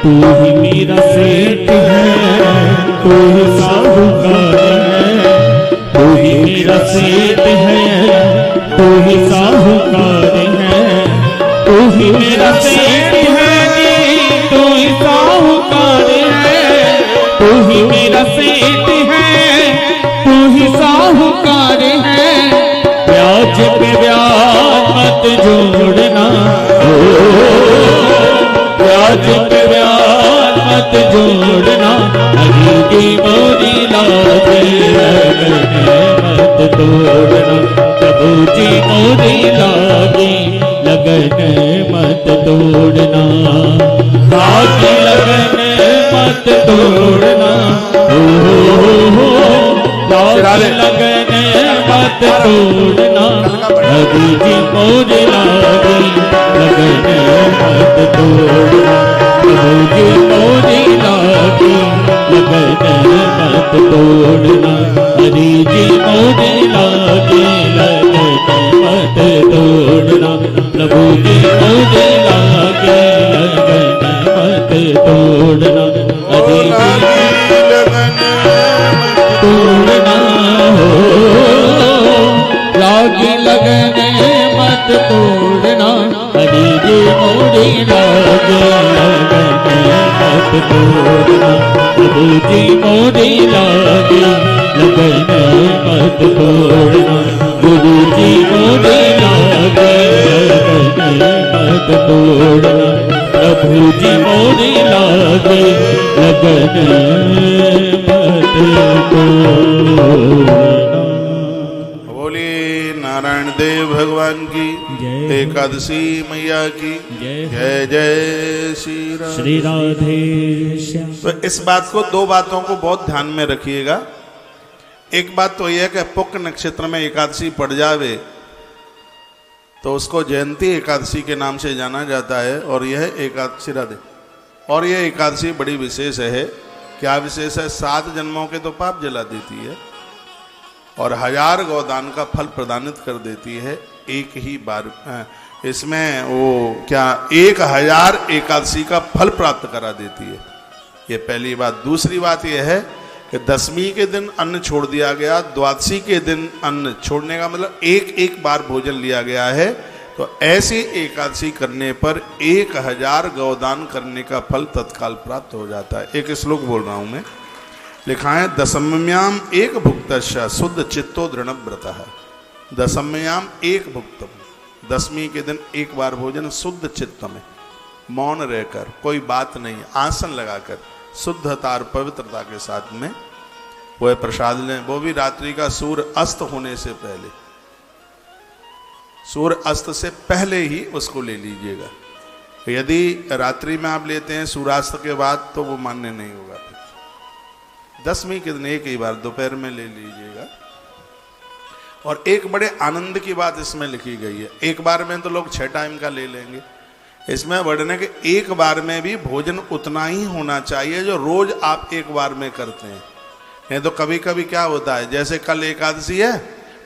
तू ही मेरा सेठ है, तू ही साहूकार है, तू ही मेरा सेठ है, तू ही साहूकार है, तू ही मेरा सेठ है जी, तू ही साहूकार है, तू ही मेरा सेठ है, तू ही साहूकार है। ब्याज पे ब्याज मत जोड़ना, ब्याज पे ब्याज मत जोड़ना, हरि जी मोरी लागे लगन मत तोड़ना, प्रभु जी मोरी लागे लगन मत तोड़ना, लागे लगन मत तोड़ना, हो लागे लगन मत तोड़ना, हरि जी मोरी लागे लगन मत तोड़ना, प्रभु जी मोरी लागी लगन मत तोड़ना, हरि जी मोरी लागी लगन मत तोड़ना, प्रभु जी मोरी लागी लगन मत तोड़ना, हरि जी तोड़ना, हो लागी लगन मत तोड़ना, हरि जी मोरी लागे लगन मत तोड़ना, प्रभु जी मोरी लागे लगन मत तोड़ना, गुरु जी मोरी लागे लगन मत तोड़ना, प्रभु जी मोरी लागे लगन मत तोड़ना। नारायण देव भगवान की, एकादशी मैया की जय जय श्री राम। श्री राधे श्याम। तो इस बात को, दो बातों को बहुत ध्यान में रखिएगा। एक बात तो यह है कि पुष्य नक्षत्र में एकादशी पड़ जावे तो उसको जयंती एकादशी के नाम से जाना जाता है, और यह एकादशी राधे, और यह एकादशी बड़ी विशेष है। क्या विशेष है? 7 जन्मों के तो पाप जला देती है और 1000 गौदान का फल प्रदानित कर देती है एक ही बार। इसमें वो क्या 1000 एकादशी का फल प्राप्त करा देती है, ये पहली बात। दूसरी बात यह है कि 10वीं के दिन अन्न छोड़ दिया गया, द्वादशी के दिन अन्न छोड़ने का मतलब एक बार भोजन लिया गया है। तो ऐसी एकादशी करने पर 1000 गौदान करने का फल तत्काल प्राप्त हो जाता है। एक श्लोक बोल रहा हूं मैं, लिखा है दशम्याम एक भुक्तस्य शुद्ध चित्तो दृढ़व्रतः। दशम्याम एक भुक्तम, 10वीं के दिन एक बार भोजन शुद्ध चित्त में, मौन रहकर, कोई बात नहीं, आसन लगाकर, शुद्धता और पवित्रता के साथ में वह प्रसाद लें। वो भी रात्रि का सूर्य अस्त होने से पहले, सूर्य अस्त से पहले ही उसको ले लीजिएगा। यदि रात्रि में आप लेते हैं सूर्यास्त के बाद तो वो मान्य नहीं होगा। 10वीं के दिन एक ही बार दोपहर में ले लीजिएगा। और एक बड़े आनंद की बात इसमें लिखी गई है, एक बार में तो लोग 6 टाइम का ले लेंगे, इसमें वर्णन के एक बार में भी भोजन उतना ही होना चाहिए जो रोज आप एक बार में करते हैं। नहीं तो कभी कभी क्या होता है, जैसे कल एकादशी है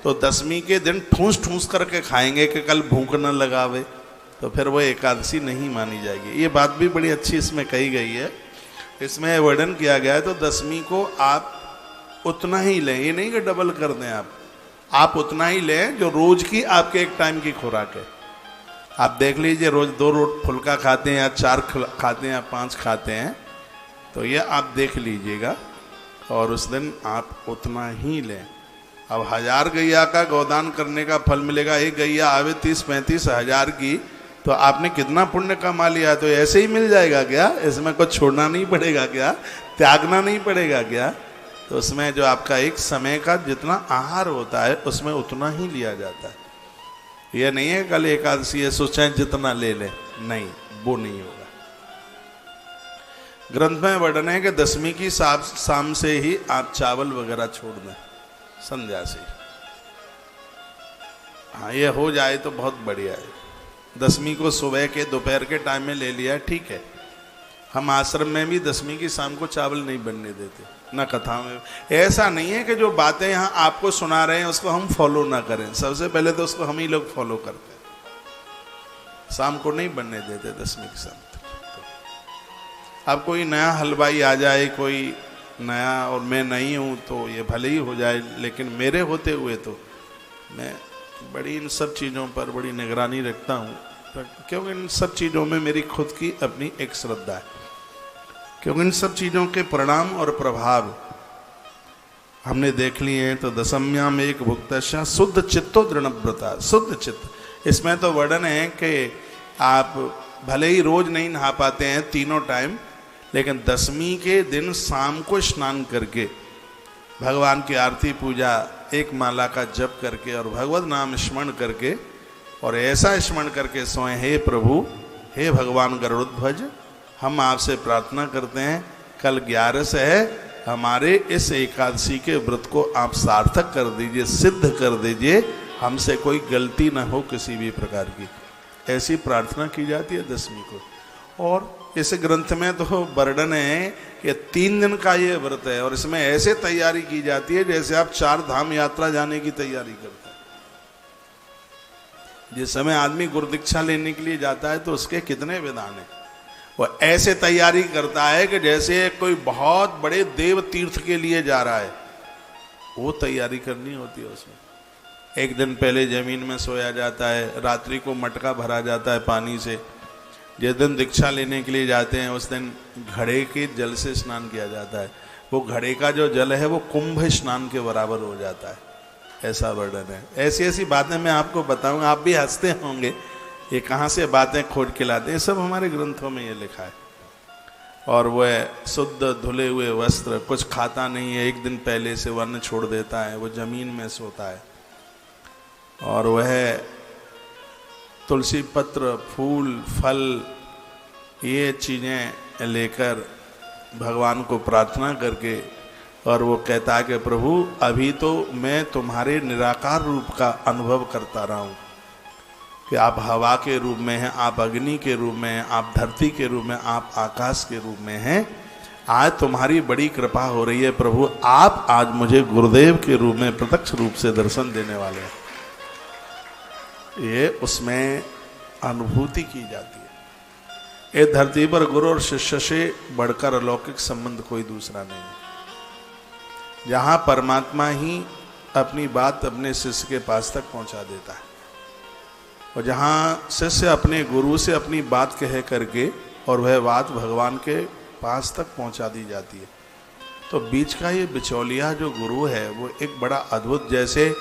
तो 10वीं के दिन ठूस ठूस करके खाएंगे कि कल भूख न लगावे, तो फिर वो एकादशी नहीं मानी जाएगी। ये बात भी बड़ी अच्छी इसमें कही गई है, इसमें वर्णन किया गया है। तो 10वीं को आप उतना ही लें, ये नहीं कि डबल कर दें, आप उतना ही लें जो रोज की आपके एक टाइम की खुराक है। आप देख लीजिए, रोज 2 रोट फुल्का खाते हैं या 4 खाते हैं या 5 खाते हैं, तो ये आप देख लीजिएगा और उस दिन आप उतना ही लें। अब 1000 गैया का गोदान करने का फल मिलेगा। एक गैया आवे 30-35 हज़ार की, तो आपने कितना पुण्य कमा लिया, तो ऐसे ही मिल जाएगा क्या? इसमें कुछ छोड़ना नहीं पड़ेगा क्या? त्यागना नहीं पड़ेगा क्या? तो उसमें जो आपका एक समय का जितना आहार होता है उसमें उतना ही लिया जाता है। यह नहीं है कल एकादशी है सोचें जितना ले लें, नहीं, वो नहीं होगा। ग्रंथ में वर्णन है कि 10वीं की शाम से ही आप चावल वगैरह छोड़ दें, संध्या से। हाँ, ये हो जाए तो बहुत बढ़िया है। 10वीं को सुबह के दोपहर के टाइम में ले लिया, ठीक है। हम आश्रम में भी 10वीं की शाम को चावल नहीं बनने देते, ना कथा में। ऐसा नहीं है कि जो बातें यहाँ आपको सुना रहे हैं उसको हम फॉलो ना करें, सबसे पहले तो उसको हम ही लोग फॉलो करते हैं। शाम को नहीं बनने देते 10वीं की शाम। अब कोई नया हलवाई आ जाए, कोई नया, और मैं नहीं हूँ तो ये भले ही हो जाए, लेकिन मेरे होते हुए तो मैं बड़ी इन सब चीज़ों पर बड़ी निगरानी रखता हूँ, क्योंकि इन सब चीज़ों में मेरी खुद की अपनी एक श्रद्धा है। क्योंकि इन सब चीज़ों के परिणाम और प्रभाव हमने देख लिए हैं। तो दशम्याम एक भुक्तशा शुद्ध चित्तो दृढ़व्रता, शुद्ध चित्त। इसमें तो वर्णन है कि आप भले ही रोज नहीं नहा पाते हैं तीनों टाइम, लेकिन 10वीं के दिन शाम को स्नान करके भगवान की आरती पूजा, एक माला का जप करके और भगवत नाम स्मरण करके, और ऐसा स्मरण करके सोए, हे प्रभु, हे भगवान गरुड़ध्वज, हम आपसे प्रार्थना करते हैं कल 11 है, हमारे इस एकादशी के व्रत को आप सार्थक कर दीजिए, सिद्ध कर दीजिए, हमसे कोई गलती ना हो किसी भी प्रकार की। ऐसी प्रार्थना की जाती है 10वीं को। और इस ग्रंथ में तो वर्णन है कि 3 दिन का ये व्रत है, और इसमें ऐसे तैयारी की जाती है जैसे आप 4 धाम यात्रा जाने की तैयारी करते हैं। जिस समय आदमी गुरु दीक्षा लेने के लिए जाता है तो उसके कितने विधान हैं। वो ऐसे तैयारी करता है कि जैसे कोई बहुत बड़े देव तीर्थ के लिए जा रहा है, वो तैयारी करनी होती है। उसमें एक दिन पहले जमीन में सोया जाता है, रात्रि को मटका भरा जाता है पानी से। जिस दिन दीक्षा लेने के लिए जाते हैं उस दिन घड़े के जल से स्नान किया जाता है। वो घड़े का जो जल है वो कुंभ स्नान के बराबर हो जाता है, ऐसा वर्णन है। ऐसी ऐसी बातें मैं आपको बताऊंगा, आप भी हंसते होंगे, ये कहाँ से बातें खोज के लाते हैं। सब हमारे ग्रंथों में ये लिखा है। और वह शुद्ध धुले हुए वस्त्र, कुछ खाता नहीं है, एक दिन पहले से वर्ण छोड़ देता है, वो जमीन में सोता है। और वह तुलसी पत्र, फूल, फल, ये चीज़ें लेकर भगवान को प्रार्थना करके, और वो कहता है कि प्रभु अभी तो मैं तुम्हारे निराकार रूप का अनुभव करता रहा हूँ कि आप हवा के रूप में हैं, आप अग्नि के रूप में हैं, आप धरती के रूप में, आप आकाश के रूप में हैं। आज तुम्हारी बड़ी कृपा हो रही है प्रभु, आप आज मुझे गुरुदेव के रूप में प्रत्यक्ष रूप से दर्शन देने वाले हैं। ये उसमें अनुभूति की जाती है। ये धरती पर गुरु और शिष्य से बढ़कर अलौकिक संबंध कोई दूसरा नहीं है। जहाँ परमात्मा ही अपनी बात अपने शिष्य के पास तक पहुँचा देता है, और जहाँ शिष्य अपने गुरु से अपनी बात कह करके और वह बात भगवान के पास तक पहुँचा दी जाती है। तो बीच का ये बिचौलिया जो गुरु है वो एक बड़ा अद्भुत, जैसे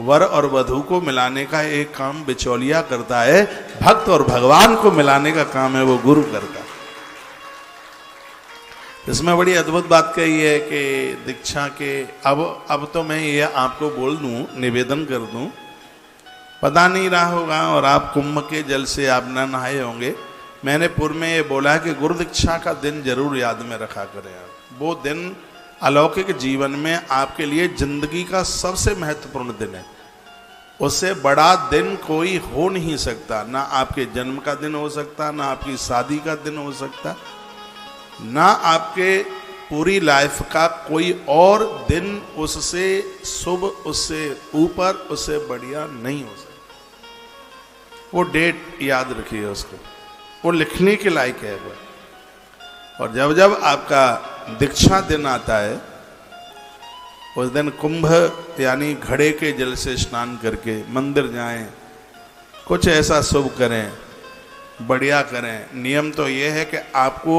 वर और वधू को मिलाने का एक काम बिचौलिया करता है, भक्त और भगवान को मिलाने का काम है वो गुरु करता है। इसमें बड़ी अद्भुत बात कही है कि दीक्षा के, अब तो मैं ये आपको बोल दूं, निवेदन कर दूं, पता नहीं रहा होगा और आप कुंभ के जल से आप न नहाए होंगे। मैंने पूर्व में ये बोला कि गुरु दीक्षा का दिन जरूर याद में रखा करें आप। वो दिन अलौकिक जीवन में आपके लिए जिंदगी का सबसे महत्वपूर्ण दिन है। उससे बड़ा दिन कोई हो नहीं सकता। ना आपके जन्म का दिन हो सकता, ना आपकी शादी का दिन हो सकता, ना आपके पूरी लाइफ का कोई और दिन उससे शुभ, उससे ऊपर, उससे बढ़िया नहीं हो सकता। वो डेट याद रखिए उसको, वो लिखने के लायक है वो। और जब जब आपका दीक्षा दिन आता है उस दिन कुंभ यानी घड़े के जल से स्नान करके मंदिर जाएं, कुछ ऐसा शुभ करें, बढ़िया करें। नियम तो ये है कि आपको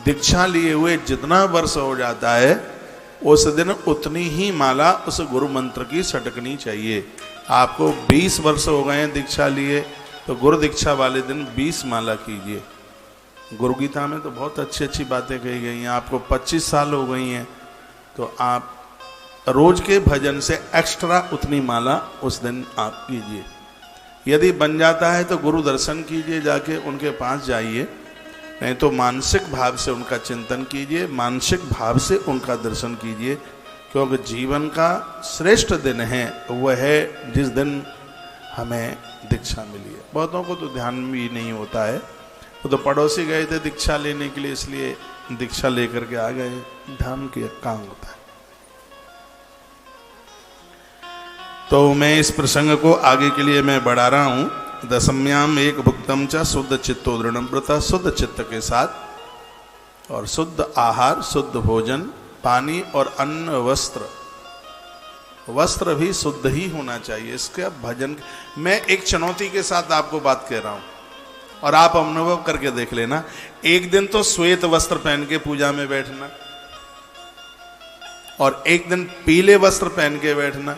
दीक्षा लिए हुए जितना वर्ष हो जाता है उस दिन उतनी ही माला उस गुरु मंत्र की सटकनी चाहिए। आपको 20 वर्ष हो गए हैं दीक्षा लिए, तो गुरु दीक्षा वाले दिन 20 माला कीजिए। गुरु गीता में तो बहुत अच्छी अच्छी बातें कही गई हैं। आपको 25 साल हो गई हैं तो आप रोज के भजन से एक्स्ट्रा उतनी माला उस दिन आप कीजिए। यदि बन जाता है तो गुरु दर्शन कीजिए, जाके उनके पास जाइए, नहीं तो मानसिक भाव से उनका चिंतन कीजिए, मानसिक भाव से उनका दर्शन कीजिए, क्योंकि जीवन का श्रेष्ठ दिन है वह है जिस दिन हमें दीक्षा मिली है। बहुतों को तो ध्यान भी नहीं होता है, वो तो पड़ोसी गए थे दीक्षा लेने के लिए, इसलिए दीक्षा लेकर के आ गए, ध्यान के काम होता है। तो मैं इस प्रसंग को आगे के लिए मैं बढ़ा रहा हूं। दशम्याम एक भुक्तम च शुद्ध चित्तो दृढ़ व्रत, शुद्ध चित्त के साथ और शुद्ध आहार, शुद्ध भोजन, पानी और अन्न, वस्त्र, वस्त्र भी शुद्ध ही होना चाहिए। इसके भजन मैं एक चुनौती के साथ आपको बात कह रहा हूं और आप अनुभव करके देख लेना। एक दिन तो श्वेत वस्त्र पहन के पूजा में बैठना, और एक दिन पीले वस्त्र पहन के बैठना,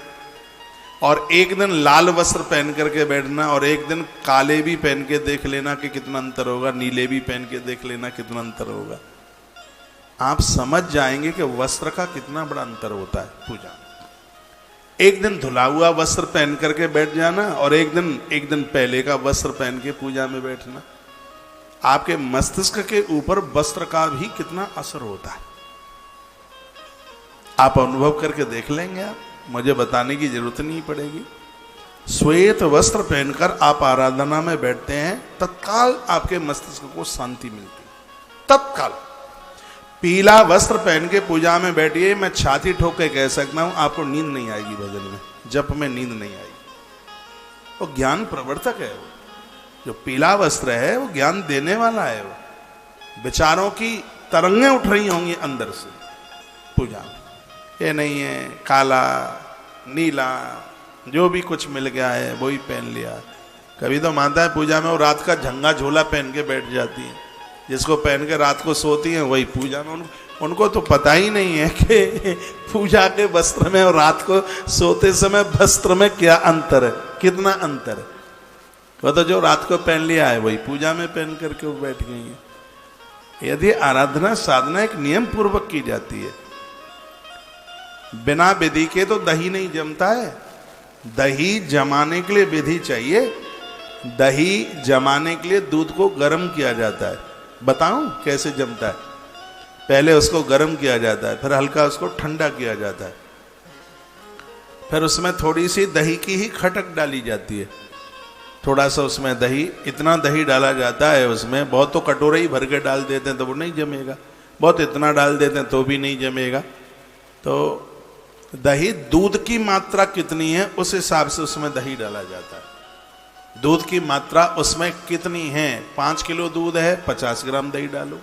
और एक दिन लाल वस्त्र पहन करके बैठना, और एक दिन काले भी पहन के देख लेना कि कितना अंतर होगा, नीले भी पहन के देख लेना कितना अंतर होगा। आप समझ जाएंगे कि वस्त्र का कितना बड़ा अंतर होता है पूजा। एक दिन धुला हुआ वस्त्र पहन करके बैठ जाना और एक दिन पहले का वस्त्र पहन के पूजा में बैठना। आपके मस्तिष्क के ऊपर वस्त्र का भी कितना असर होता है आप अनुभव करके देख लेंगे। आप मुझे बताने की जरूरत नहीं पड़ेगी। श्वेत वस्त्र पहनकर आप आराधना में बैठते हैं, तत्काल आपके मस्तिष्क को शांति मिलती है, तत्काल। पीला वस्त्र पहन के पूजा में बैठिए, मैं छाती ठोक के कह सकता हूं आपको नींद नहीं आएगी भजन में, जप में नींद नहीं आएगी। वो ज्ञान प्रवर्तक है। वो जो पीला वस्त्र है वो ज्ञान देने वाला है। वो विचारों की तरंगें उठ रही होंगी अंदर से पूजा में। ये नहीं है काला नीला जो भी कुछ मिल गया है वही पहन लिया। कभी तो मानता है पूजा में वो रात का झंगा झोला पहन के बैठ जाती है, जिसको पहन के रात को सोती हैं वही पूजा में। उनको तो पता ही नहीं है कि पूजा के वस्त्र में और रात को सोते समय वस्त्र में क्या अंतर है, कितना अंतर है। वो तो जो रात को पहन लिया है वही पूजा में पहन करके वो बैठ गई है। यदि आराधना साधना एक नियम पूर्वक की जाती है, बिना विधि के तो दही नहीं जमता है। दही जमाने के लिए विधि चाहिए। दही जमाने के लिए दूध को गर्म किया जाता है। बताऊं कैसे जमता है? पहले उसको गर्म किया जाता है, फिर हल्का उसको ठंडा किया जाता है, फिर उसमें थोड़ी सी दही की ही खटक डाली जाती है। थोड़ा सा उसमें दही, इतना दही डाला जाता है उसमें, बहुत तो कटोरे ही भर के डाल देते हैं तो वो नहीं जमेगा, बहुत इतना डाल देते हैं तो भी नहीं जमेगा। तो दही, दूध की मात्रा कितनी है उस हिसाब से उसमें दही डाला जाता है। दूध की मात्रा उसमें कितनी है? 5 किलो दूध है 50 ग्राम दही डालो,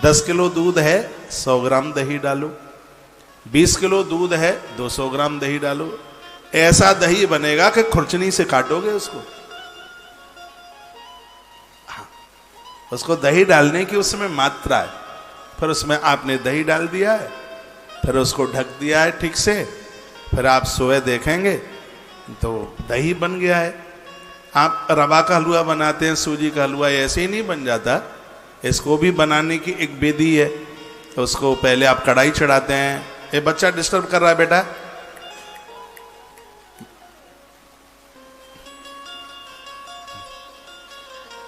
10 किलो दूध है 100 ग्राम दही डालो, 20 किलो दूध है 200 ग्राम दही डालो। ऐसा दही बनेगा कि खुरचनी से काटोगे उसको। उसको दही डालने की उसमें मात्रा है। फिर उसमें आपने दही डाल दिया है, फिर उसको ढक दिया है ठीक से, फिर आप सुबह देखेंगे तो दही बन गया है। आप रवा का हलवा बनाते हैं, सूजी का हलवा ऐसे ही नहीं बन जाता। इसको भी बनाने की एक विधि है। तो उसको पहले आप कढ़ाई चढ़ाते हैं। ये बच्चा डिस्टर्ब कर रहा है बेटा,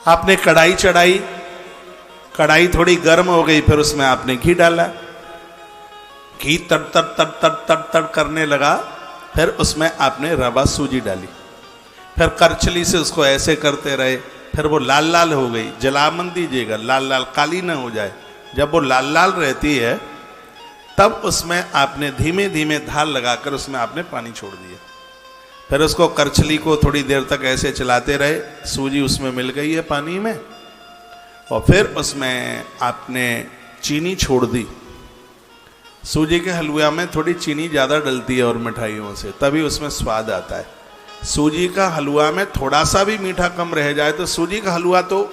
आपने कढ़ाई चढ़ाई, कढ़ाई थोड़ी गर्म हो गई, फिर उसमें आपने घी डाला, घी तड़ तड़ तड़ तड़ तड़ तड़ करने लगा, फिर उसमें आपने रवा सूजी डाली, फिर करछली से उसको ऐसे करते रहे, फिर वो लाल लाल हो गई। जला मत दीजिएगा, लाल लाल काली ना हो जाए। जब वो लाल लाल रहती है तब उसमें आपने धीमे धीमे धार लगाकर उसमें आपने पानी छोड़ दिया। फिर उसको करछली को थोड़ी देर तक ऐसे चलाते रहे, सूजी उसमें मिल गई है पानी में, और फिर उसमें आपने चीनी छोड़ दी। सूजी के हलवा में थोड़ी चीनी ज़्यादा डलती है और मिठाइयों से, तभी उसमें स्वाद आता है। सूजी का हलवा में थोड़ा सा भी मीठा कम रह जाए तो सूजी का हलवा तो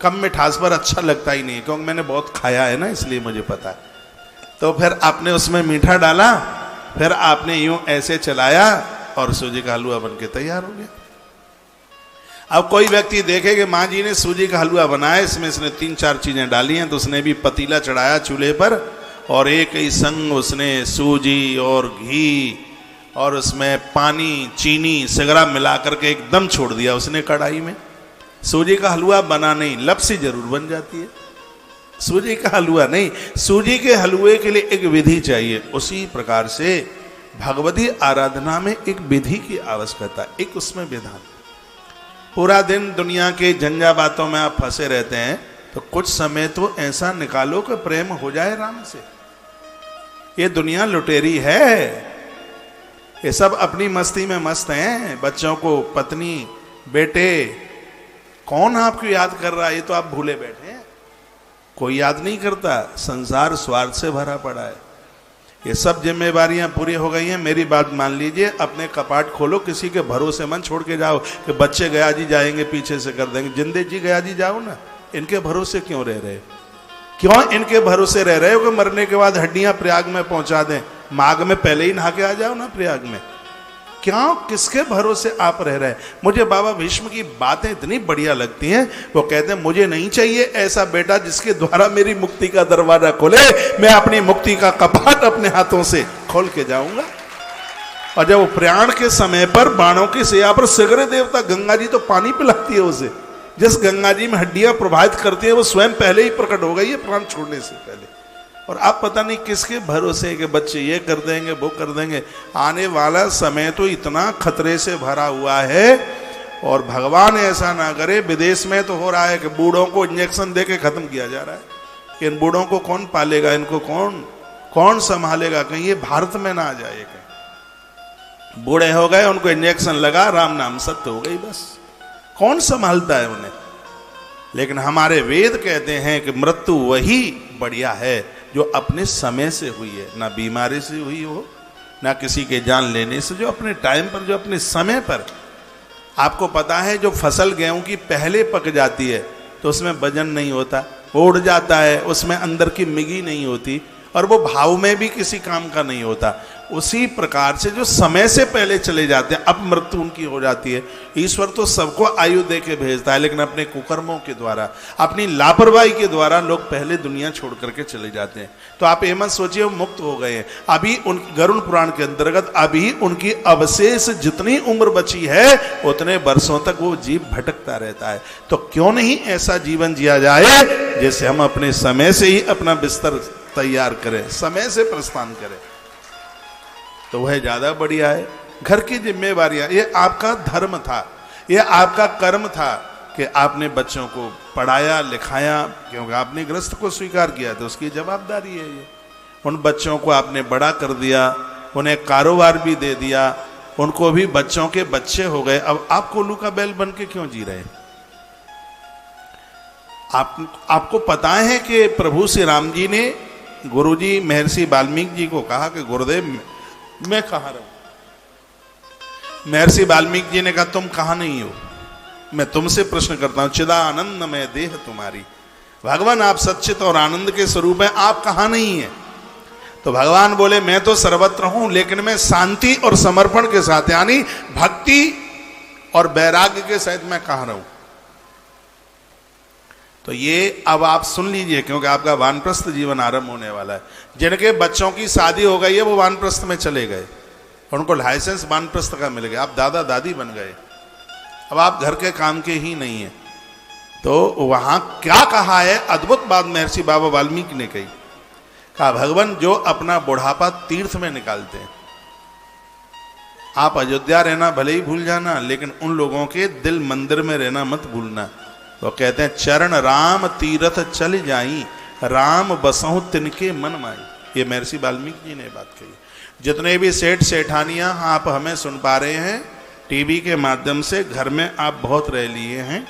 कम मिठास पर अच्छा लगता ही नहीं, क्योंकि मैंने बहुत खाया है ना, इसलिए मुझे पता है। तो फिर आपने उसमें मीठा डाला, फिर आपने यूं ऐसे चलाया और सूजी का हलवा बनके तैयार हो गया। अब कोई व्यक्ति देखे कि माँ जी ने सूजी का हलवा बनाया, इसमें इसने 3-4 चीजें डाली हैं, तो उसने भी पतीला चढ़ाया चूल्हे पर और एक ही संग उसने सूजी और घी और उसमें पानी, चीनी, सिगरा मिला करके एकदम छोड़ दिया उसने कढ़ाई में। सूजी का हलवा बना नहीं, लपसी जरूर बन जाती है, सूजी का हलवा नहीं। सूजी के हलवे के लिए एक विधि चाहिए। उसी प्रकार से भगवती आराधना में एक विधि की आवश्यकता, एक उसमें विधान। पूरा दिन दुनिया के झंझा बातों में आप फंसे रहते हैं, तो कुछ समय तो ऐसा निकालो कि प्रेम हो जाए राम से। ये दुनिया लुटेरी है, ये सब अपनी मस्ती में मस्त हैं। बच्चों को, पत्नी, बेटे, कौन आपको याद कर रहा है? ये तो आप भूले बैठे हैं, कोई याद नहीं करता। संसार स्वार्थ से भरा पड़ा है। ये सब जिम्मेवारियां पूरी हो गई हैं। मेरी बात मान लीजिए, अपने कपाट खोलो, किसी के भरोसे मन छोड़ के जाओ कि बच्चे गया जी जाएंगे, पीछे से कर देंगे। जिंदे जी गया जी जाओ ना, इनके भरोसे क्यों रह रहे? क्यों इनके भरोसे रह रहे हो कि मरने के बाद हड्डियां प्रयाग में पहुंचा दें? माघ में पहले ही नहा के आ जाओ ना प्रयाग में। क्यों, किसके भरोसे आप रह रहे हैं? मुझे बाबा भीष्म की बातें इतनी बढ़िया लगती हैं। वो कहते हैं मुझे नहीं चाहिए ऐसा बेटा जिसके द्वारा मेरी मुक्ति का दरवाजा खोले, मैं अपनी मुक्ति का कपाट अपने हाथों से खोल के जाऊंगा। और जब वो प्रयाण के समय पर बाणों की सेवा पर सगरे देवता, गंगा जी तो पानी पिलाती है उसे। जिस गंगा जी में हड्डियां प्रभावित करती है वो स्वयं पहले ही प्रकट हो गई है प्राण छोड़ने से पहले। और आप पता नहीं किसके भरोसे के बच्चे ये कर देंगे, वो कर देंगे। आने वाला समय तो इतना खतरे से भरा हुआ है, और भगवान ऐसा ना करे। विदेश में तो हो रहा है कि बूढ़ों को इंजेक्शन दे के खत्म किया जा रहा है। इन बूढ़ों को कौन पालेगा, इनको कौन संभालेगा? कहीं ये भारत में ना आ जाए। कहीं बूढ़े हो गए, उनको इंजेक्शन लगा, राम नाम सत्य हो गई, बस। कौन संभालता है उन्हें? लेकिन हमारे वेद कहते हैं कि मृत्यु वही बढ़िया है जो अपने समय से हुई है, ना बीमारी से हुई हो, ना किसी के जान लेने से, जो अपने टाइम पर, जो अपने समय पर। आपको पता है जो फसल गेहूं की पहले पक जाती है तो उसमें वजन नहीं होता, वो उड़ जाता है, उसमें अंदर की मिगी नहीं होती, और वो भाव में भी किसी काम का नहीं होता। उसी प्रकार से जो समय से पहले चले जाते हैं, अब मृत्यु उनकी हो जाती है। ईश्वर तो सबको आयु दे के भेजता है, लेकिन अपने कुकर्मों के द्वारा, अपनी लापरवाही के द्वारा लोग पहले दुनिया छोड़ करके चले जाते हैं। तो आप ये मत सोचिए वो मुक्त हो गए हैं। अभी उन गरुड़ पुराण के अंतर्गत अभी उनकी अवशेष जितनी उम्र बची है उतने वर्षों तक वो जीव भटकता रहता है। तो क्यों नहीं ऐसा जीवन जिया जाए जैसे हम अपने समय से ही अपना बिस्तर तैयार करें, समय से प्रस्थान करें, तो वह ज्यादा बढ़िया है। घर की जिम्मेवारियां, ये आपका धर्म था, ये आपका कर्म था कि आपने बच्चों को पढ़ाया लिखाया, क्योंकि आपने गृहस्थ को स्वीकार किया, तो उसकी जवाबदारी है ये। उन बच्चों को आपने बड़ा कर दिया, उन्हें कारोबार भी दे दिया, उनको भी बच्चों के बच्चे हो गए। अब आप कोल्हू का बैल बन के क्यों जी रहे? आपको पता है कि प्रभु श्री राम जी ने गुरुजी महर्षि वाल्मीकि जी को कहा कि गुरुदेव मैं कहाँ रहूं? महर्षि वाल्मीकि जी ने कहा तुम कहाँ नहीं हो, मैं तुमसे प्रश्न करता हूं। चिदानंद में देह तुम्हारी, भगवान आप सच्चित और आनंद के स्वरूप हैं, आप कहाँ नहीं है? तो भगवान बोले मैं तो सर्वत्र हूं, लेकिन मैं शांति और समर्पण के साथ, यानी भक्ति और वैराग्य के साथ मैं कहाँ रहूं? तो ये अब आप सुन लीजिए, क्योंकि आपका वानप्रस्थ जीवन आरंभ होने वाला है। जिनके बच्चों की शादी हो गई है वो वानप्रस्थ में चले गए, उनको लाइसेंस वानप्रस्थ का मिल गया, आप दादा दादी बन गए, अब आप घर के काम के ही नहीं है। तो वहां क्या कहा है, अद्भुत बात महर्षि बाबा वाल्मीकि ने कही। कहा भगवान जो अपना बुढ़ापा तीर्थ में निकालते हैं, आप अयोध्या रहना भले ही भूल जाना, लेकिन उन लोगों के दिल मंदिर में रहना मत भूलना। तो कहते हैं चरण राम तीरथ चल जाई, राम बसहु तिनके मन माई। ये महर्षि वाल्मीकि जी ने बात कही। जितने भी सेठ सेठानियां आप हमें सुन पा रहे हैं टीवी के माध्यम से, घर में आप बहुत रह लिए हैं,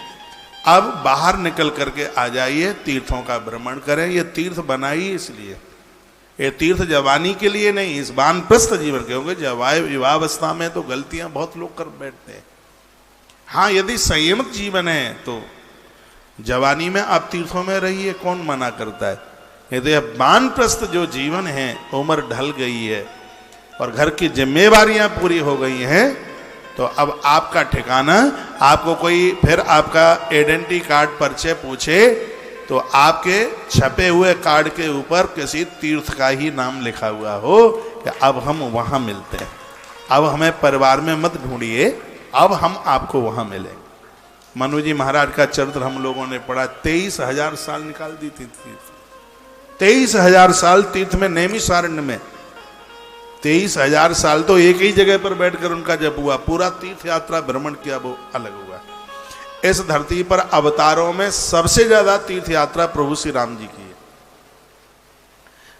अब बाहर निकल करके आ जाइए, तीर्थों का भ्रमण करें। ये तीर्थ बनाई इसलिए, ये तीर्थ जवानी के लिए नहीं, इस वानप्रस्थ जीवन के होंगे। युवावस्था में तो गलतियां बहुत लोग कर बैठते हैं। हाँ, यदि संयमित जीवन है तो जवानी में आप तीर्थों में रहिए, कौन मना करता है। यदि वानप्रस्थ जो जीवन है, उम्र ढल गई है और घर की जिम्मेवारियां पूरी हो गई हैं, तो अब आपका ठिकाना, आपको कोई फिर आपका आइडेंटिटी कार्ड परिचय पूछे तो आपके छपे हुए कार्ड के ऊपर किसी तीर्थ का ही नाम लिखा हुआ हो कि अब हम वहां मिलते हैं, अब हमें परिवार में मत ढूंढिए, अब हम आपको वहां मिलेंगे। मनु जी महाराज का चरित्र हम लोगों ने पढ़ा, 23,000 साल निकाल दी थी तीर्थ, 23,000 साल तीर्थ में, नैमिषारण्य में 23,000 साल तो एक ही जगह पर बैठकर उनका जप हुआ, पूरा तीर्थ यात्रा भ्रमण किया वो अलग हुआ। इस धरती पर अवतारों में सबसे ज्यादा तीर्थ यात्रा प्रभु श्री राम जी की है।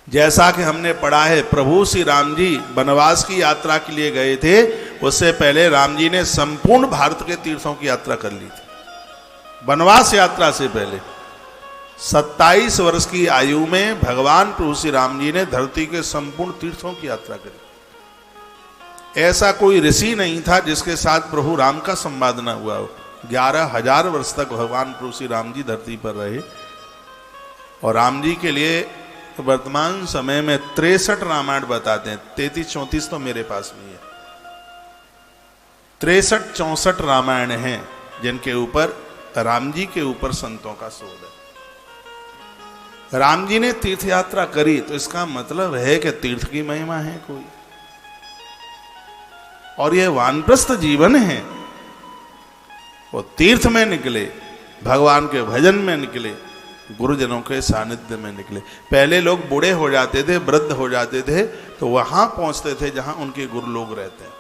जैसा कि हमने पढ़ा है, प्रभु श्री राम जी वनवास की यात्रा के लिए गए थे, उससे पहले राम जी ने संपूर्ण भारत के तीर्थों की यात्रा कर ली थी। वनवास यात्रा से पहले 27 वर्ष की आयु में भगवान प्रभु श्री राम जी ने धरती के संपूर्ण तीर्थों की यात्रा करी। ऐसा कोई ऋषि नहीं था जिसके साथ प्रभु राम का संवाद न हुआ हो। 11,000 वर्ष तक भगवान प्रभु श्री राम जी धरती पर रहे और राम जी के लिए वर्तमान समय में 63 रामायण बताते हैं। 33-34 तो मेरे पास नहीं है, 63-64 रामायण हैं जिनके ऊपर राम जी के ऊपर संतों का शोध है। राम जी ने तीर्थ यात्रा करी तो इसका मतलब है कि तीर्थ की महिमा है कोई, और यह वानप्रस्थ जीवन है। वो तीर्थ में निकले, भगवान के भजन में निकले, गुरुजनों के सानिध्य में निकले। पहले लोग बूढ़े हो जाते थे, वृद्ध हो जाते थे, तो वहां पहुंचते थे जहां उनके गुरु लोग रहते हैं,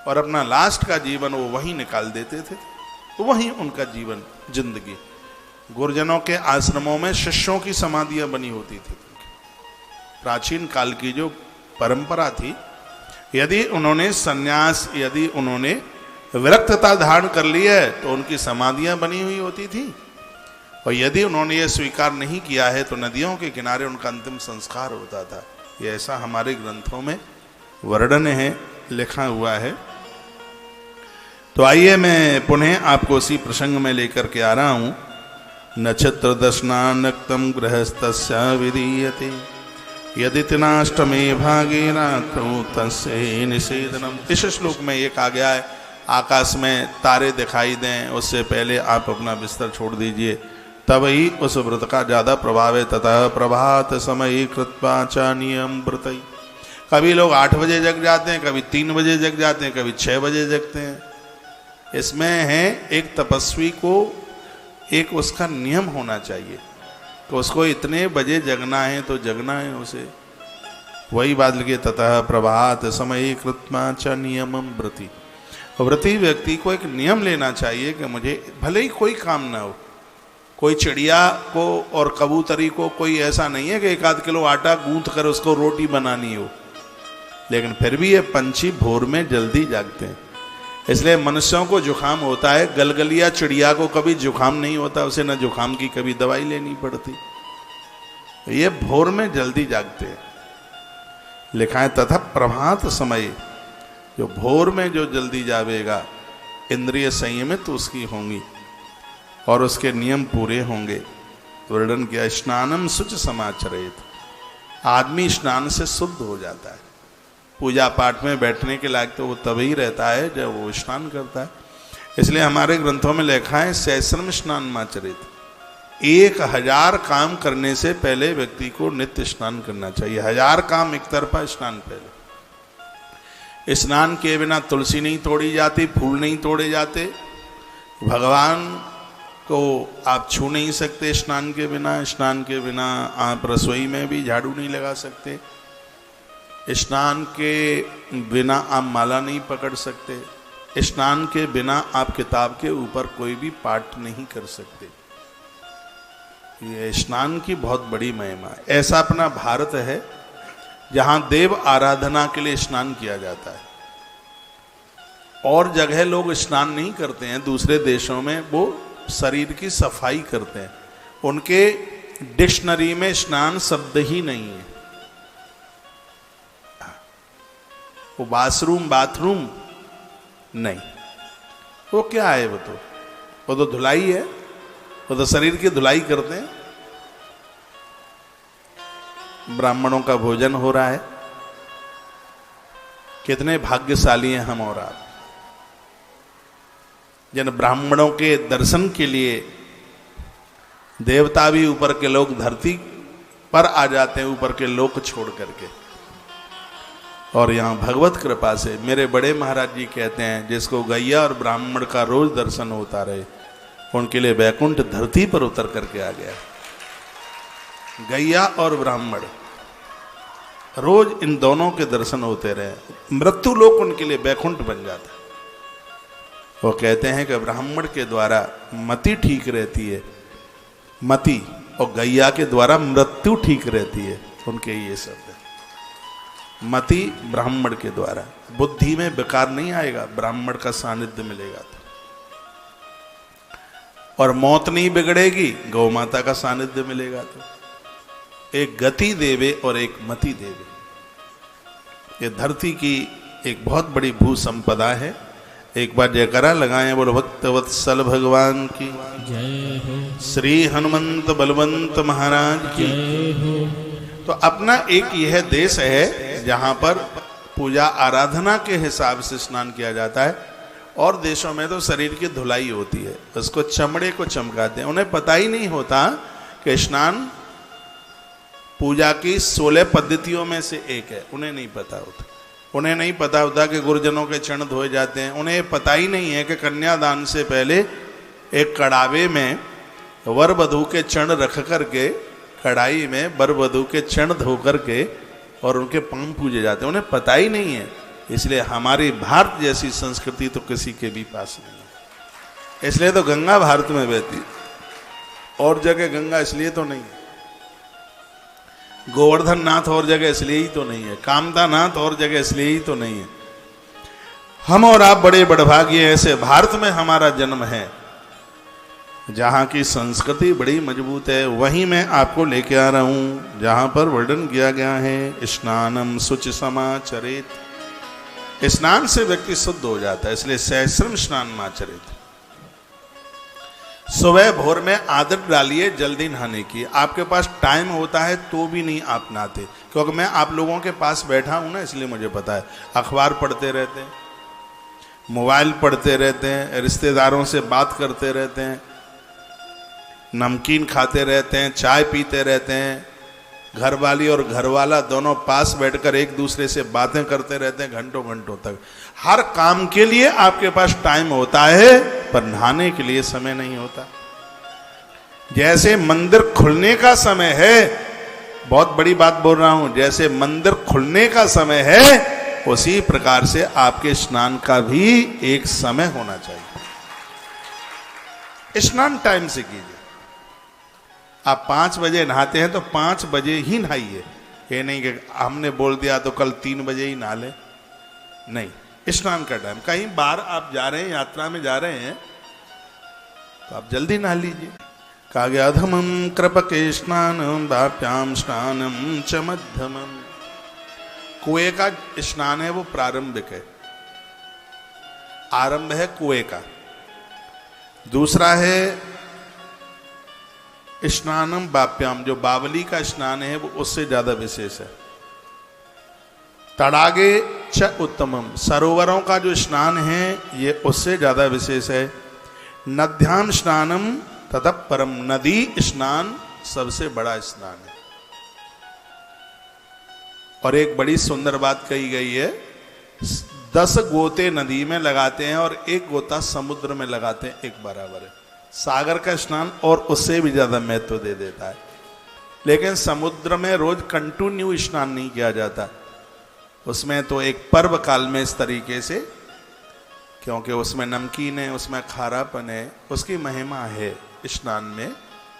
और अपना लास्ट का जीवन वो वहीं निकाल देते थे, तो वहीं उनका जीवन, जिंदगी। गुरुजनों के आश्रमों में शिष्यों की समाधियां बनी होती थी। प्राचीन काल की जो परंपरा थी, यदि उन्होंने संन्यास, यदि उन्होंने विरक्तता धारण कर ली है तो उनकी समाधियां बनी हुई होती थी, और यदि उन्होंने ये स्वीकार नहीं किया है तो नदियों के किनारे उनका अंतिम संस्कार होता था। ये ऐसा हमारे ग्रंथों में वर्णन है, लिखा हुआ है। तो आइए मैं पुनः आपको उसी प्रसंग में लेकर के आ रहा हूं। नक्षत्र दर्शनानक्तम गृहस्थस्य विधीयते यदितनाष्टमे भागे रात्रौ तस्य निषेधनम। इस श्लोक में ये कहा गया है, आकाश में तारे दिखाई दें उससे पहले आप अपना बिस्तर छोड़ दीजिए, तब ही उस व्रत का ज्यादा प्रभाव है। ततः प्रभात समय कृत्वा च नियम व्रत। कभी लोग 8 बजे जग जाते हैं, कभी 3 बजे जग जाते हैं, कभी 6 बजे जगते हैं। इसमें है एक तपस्वी को एक उसका नियम होना चाहिए कि उसको इतने बजे जगना है तो जगना है उसे। वही बात लिखिए, ततः प्रभात समय कृत्वा च नियमम व्रति। व्रती व्यक्ति को एक नियम लेना चाहिए कि मुझे भले ही कोई काम ना हो, कोई चिड़िया को और कबूतरी को कोई ऐसा नहीं है कि 1-8 किलो आटा गूंथ कर उसको रोटी बनानी हो, लेकिन फिर भी ये पंछी भोर में जल्दी जागते हैं। इसलिए मनुष्यों को जुकाम होता है, गलगलिया चिड़िया को कभी जुकाम नहीं होता, उसे न जुकाम की कभी दवाई लेनी पड़ती, ये भोर में जल्दी जागते हैं। लिखा है तथा प्रभात समय, जो भोर में जो जल्दी जावेगा इंद्रिय संयमित उसकी होंगी और उसके नियम पूरे होंगे। वर्णन किया, स्नानम शुच समाचरित। आदमी स्नान से शुद्ध हो जाता है। पूजा पाठ में बैठने के लायक तो वो तभी रहता है जब वो स्नान करता है। इसलिए हमारे ग्रंथों में लिखा है सहस्रम स्नान माचरित। 1000 काम करने से पहले व्यक्ति को नित्य स्नान करना चाहिए। 1000 काम एक तरफा, स्नान पहले। स्नान के बिना तुलसी नहीं तोड़ी जाती, फूल नहीं तोड़े जाते, भगवान को आप छू नहीं सकते स्नान के बिना। स्नान के बिना आप रसोई में भी झाड़ू नहीं लगा सकते। स्नान के बिना आप माला नहीं पकड़ सकते। स्नान के बिना आप किताब के ऊपर कोई भी पाठ नहीं कर सकते। ये स्नान की बहुत बड़ी महिमा है। ऐसा अपना भारत है जहां देव आराधना के लिए स्नान किया जाता है। और जगह लोग स्नान नहीं करते हैं, दूसरे देशों में वो शरीर की सफाई करते हैं। उनके डिक्शनरी में स्नान शब्द ही नहीं है। वो बाथरूम नहीं, वो क्या है? वो तो धुलाई है, वो तो शरीर की धुलाई करते हैं। ब्राह्मणों का भोजन हो रहा है, कितने भाग्यशाली हैं हम और आप। जिन ब्राह्मणों के दर्शन के लिए देवता भी ऊपर के लोग धरती पर आ जाते हैं, ऊपर के लोक छोड़ करके। और यहाँ भगवत कृपा से मेरे बड़े महाराज जी कहते हैं, जिसको गैया और ब्राह्मण का रोज दर्शन होता रहे, उनके लिए वैकुंठ धरती पर उतर करके आ गया। गैया और ब्राह्मण रोज इन दोनों के दर्शन होते रहे, मृत्यु लोक उनके लिए वैकुंठ बन जाता। वो कहते हैं कि ब्राह्मण के द्वारा मति ठीक रहती है, मति, और गैया के द्वारा मृत्यु ठीक रहती है। उनके ये शब्द है, मति ब्राह्मण के द्वारा, बुद्धि में विकार नहीं आएगा, ब्राह्मण का सानिध्य मिलेगा तो। और मौत नहीं बिगड़ेगी, गौ माता का सानिध्य मिलेगा तो। एक गति देवे और एक मति देवे, ये धरती की एक बहुत बड़ी भू संपदा है। एक बार जयकारा लगाएं, बोलो भक्त वत्सल भगवान की जय हो, श्री हनुमंत बलवंत महाराज की। तो अपना एक यह देश है जहां पर पूजा आराधना के हिसाब से स्नान किया जाता है, और देशों में तो शरीर की धुलाई होती है, उसको चमड़े को चमकाते हैं। उन्हें पता ही नहीं होता कि स्नान पूजा की 16 पद्धतियों में से एक है, उन्हें नहीं पता होता। उन्हें नहीं पता होता कि गुरुजनों के चरण धोए जाते हैं। उन्हें पता ही नहीं है कि कन्यादान से पहले एक कड़ावे में वर वधू के चरण रख करके, कढ़ाई में वर वधू के चरण धो करके और उनके पांव पूजे जाते हैं। उन्हें पता ही नहीं है। इसलिए हमारी भारत जैसी संस्कृति तो किसी के भी पास नहीं है। इसलिए तो गंगा भारत में बहती, और जगह गंगा इसलिए तो नहीं है। गोवर्धन नाथ और जगह इसलिए ही तो नहीं है, कामदा नाथ और जगह इसलिए ही तो नहीं है। हम और आप बड़े बड़भाग्य ऐसे भारत में हमारा जन्म है, जहां की संस्कृति बड़ी मजबूत है। वहीं मैं आपको लेके आ रहा हूं जहां पर वर्णन किया गया है, स्नानम शुचि समाचरित। स्नान से व्यक्ति शुद्ध हो जाता है, इसलिए सहस्रम स्नान माचरित। सुबह भोर में आदत डालिए जल्दी नहाने की। आपके पास टाइम होता है तो भी नहीं आप नहाते, क्योंकि मैं आप लोगों के पास बैठा हूं ना, इसलिए मुझे पता है। अखबार पढ़ते रहते हैं, मोबाइल पढ़ते रहते हैं, रिश्तेदारों से बात करते रहते हैं, नमकीन खाते रहते हैं, चाय पीते रहते हैं। घरवाली और घरवाला दोनों पास बैठकर एक दूसरे से बातें करते रहते हैं घंटों घंटों तक। हर काम के लिए आपके पास टाइम होता है, पर नहाने के लिए समय नहीं होता। जैसे मंदिर खुलने का समय है, बहुत बड़ी बात बोल रहा हूं, जैसे मंदिर खुलने का समय है, उसी प्रकार से आपके स्नान का भी एक समय होना चाहिए। स्नान टाइम से कीजिए। आप 5 बजे नहाते हैं तो 5 बजे ही नहाइए। ये नहीं कि हमने बोल दिया तो कल 3 बजे ही नहा ले, नहीं। स्नान का टाइम, कहीं बाहर आप जा रहे हैं, यात्रा में जा रहे हैं, तो आप जल्दी नहा लीजिए। कहा गया अधमम कृपके स्नानम वाप्याम स्नानम च मध्यमम। कुएं का स्नान है वो प्रारंभिक है, आरंभ है कुएं का। दूसरा है स्नानम वाप्याम, जो बावली का स्नान है वो उससे ज्यादा विशेष है। तड़ागे च उत्तमम, सरोवरों का जो स्नान है ये उससे ज्यादा विशेष है। नद्याम स्नानम ततः परम, नदी स्नान सबसे बड़ा स्नान है। और एक बड़ी सुंदर बात कही गई है, 10 गोते नदी में लगाते हैं और 1 गोता समुद्र में लगाते हैं, एक बराबर है। सागर का स्नान और उससे भी ज्यादा महत्व दे देता है। लेकिन समुद्र में रोज कंटिन्यू स्नान नहीं किया जाता, उसमें तो एक पर्व काल में इस तरीके से, क्योंकि उसमें नमकीन है, उसमें खारापन है, उसकी महिमा है। स्नान में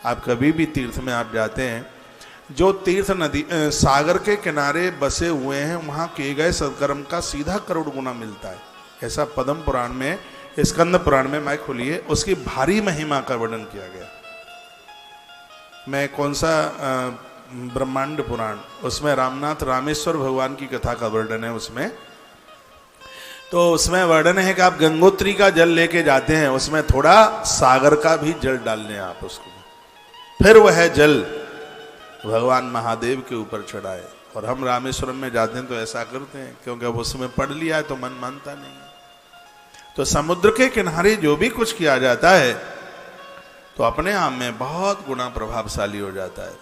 आप कभी भी तीर्थ में आप जाते हैं, जो तीर्थ नदी सागर के किनारे बसे हुए हैं, वहाँ किए गए सत्कर्म का सीधा करोड़ गुना मिलता है। ऐसा पद्म पुराण में, स्कंद पुराण में मैं खोलिए, उसकी भारी महिमा का वर्णन किया गया। मैं कौन सा ब्रह्मांड पुराण, उसमें रामनाथ रामेश्वर भगवान की कथा का वर्णन है। उसमें तो उसमें वर्णन है कि आप गंगोत्री का जल लेके जाते हैं, उसमें थोड़ा सागर का भी जल डाल लें आप उसको, फिर वह जल भगवान महादेव के ऊपर चढ़ाए। और हम रामेश्वरम में जाते हैं तो ऐसा करते हैं, क्योंकि अब उसमें पढ़ लिया है तो मन मानता नहीं है। तो समुद्र के किनारे जो भी कुछ किया जाता है तो अपने आप में बहुत गुना प्रभावशाली हो जाता है।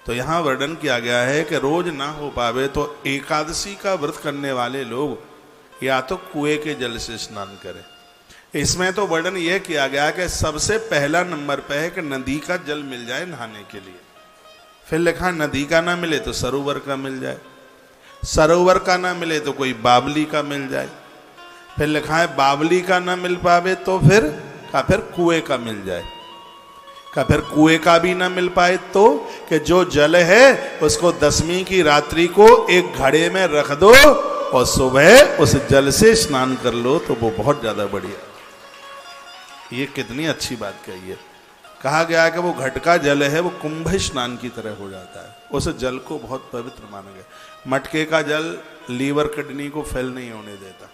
तो यहाँ वर्णन किया गया है कि रोज ना हो पावे तो एकादशी का व्रत करने वाले लोग या तो कुएं के जल से स्नान करें। इसमें तो वर्णन यह किया गया कि सबसे पहला नंबर पे है कि नदी का जल मिल जाए नहाने के लिए। फिर लिखा नदी का ना मिले तो सरोवर का मिल जाए, सरोवर का ना मिले तो कोई बावली का मिल जाए, फिर लिखा है बावली का ना मिल पावे तो फिर कुएं का मिल जाए, फिर कुएं का भी ना मिल पाए तो कि जो जल है उसको दसवीं की रात्रि को एक घड़े में रख दो और सुबह उस जल से स्नान कर लो तो वो बहुत ज्यादा बढ़िया। ये कितनी अच्छी बात कही है। कहा गया है कि वो घट का जल है वो कुंभ स्नान की तरह हो जाता है, उस जल को बहुत पवित्र माना गया। मटके का जल लीवर किडनी को फेल नहीं होने देता।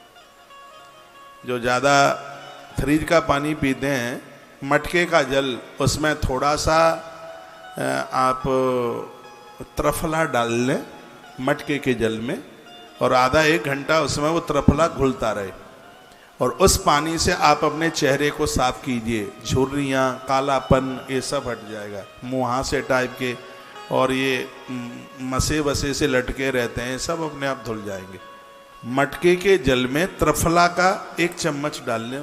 जो ज्यादा फ्रिज का पानी पीते हैं, मटके का जल उसमें थोड़ा सा आप त्रिफला डाल लें मटके के जल में और आधा एक घंटा उसमें वो त्रिफला घुलता रहे और उस पानी से आप अपने चेहरे को साफ कीजिए। झुर्रियाँ, कालापन ये सब हट जाएगा, मुहासे टाइप के और ये मसे वसे से लटके रहते हैं सब अपने आप धुल जाएंगे। मटके के जल में त्रिफला का 1 चम्मच डाल लें,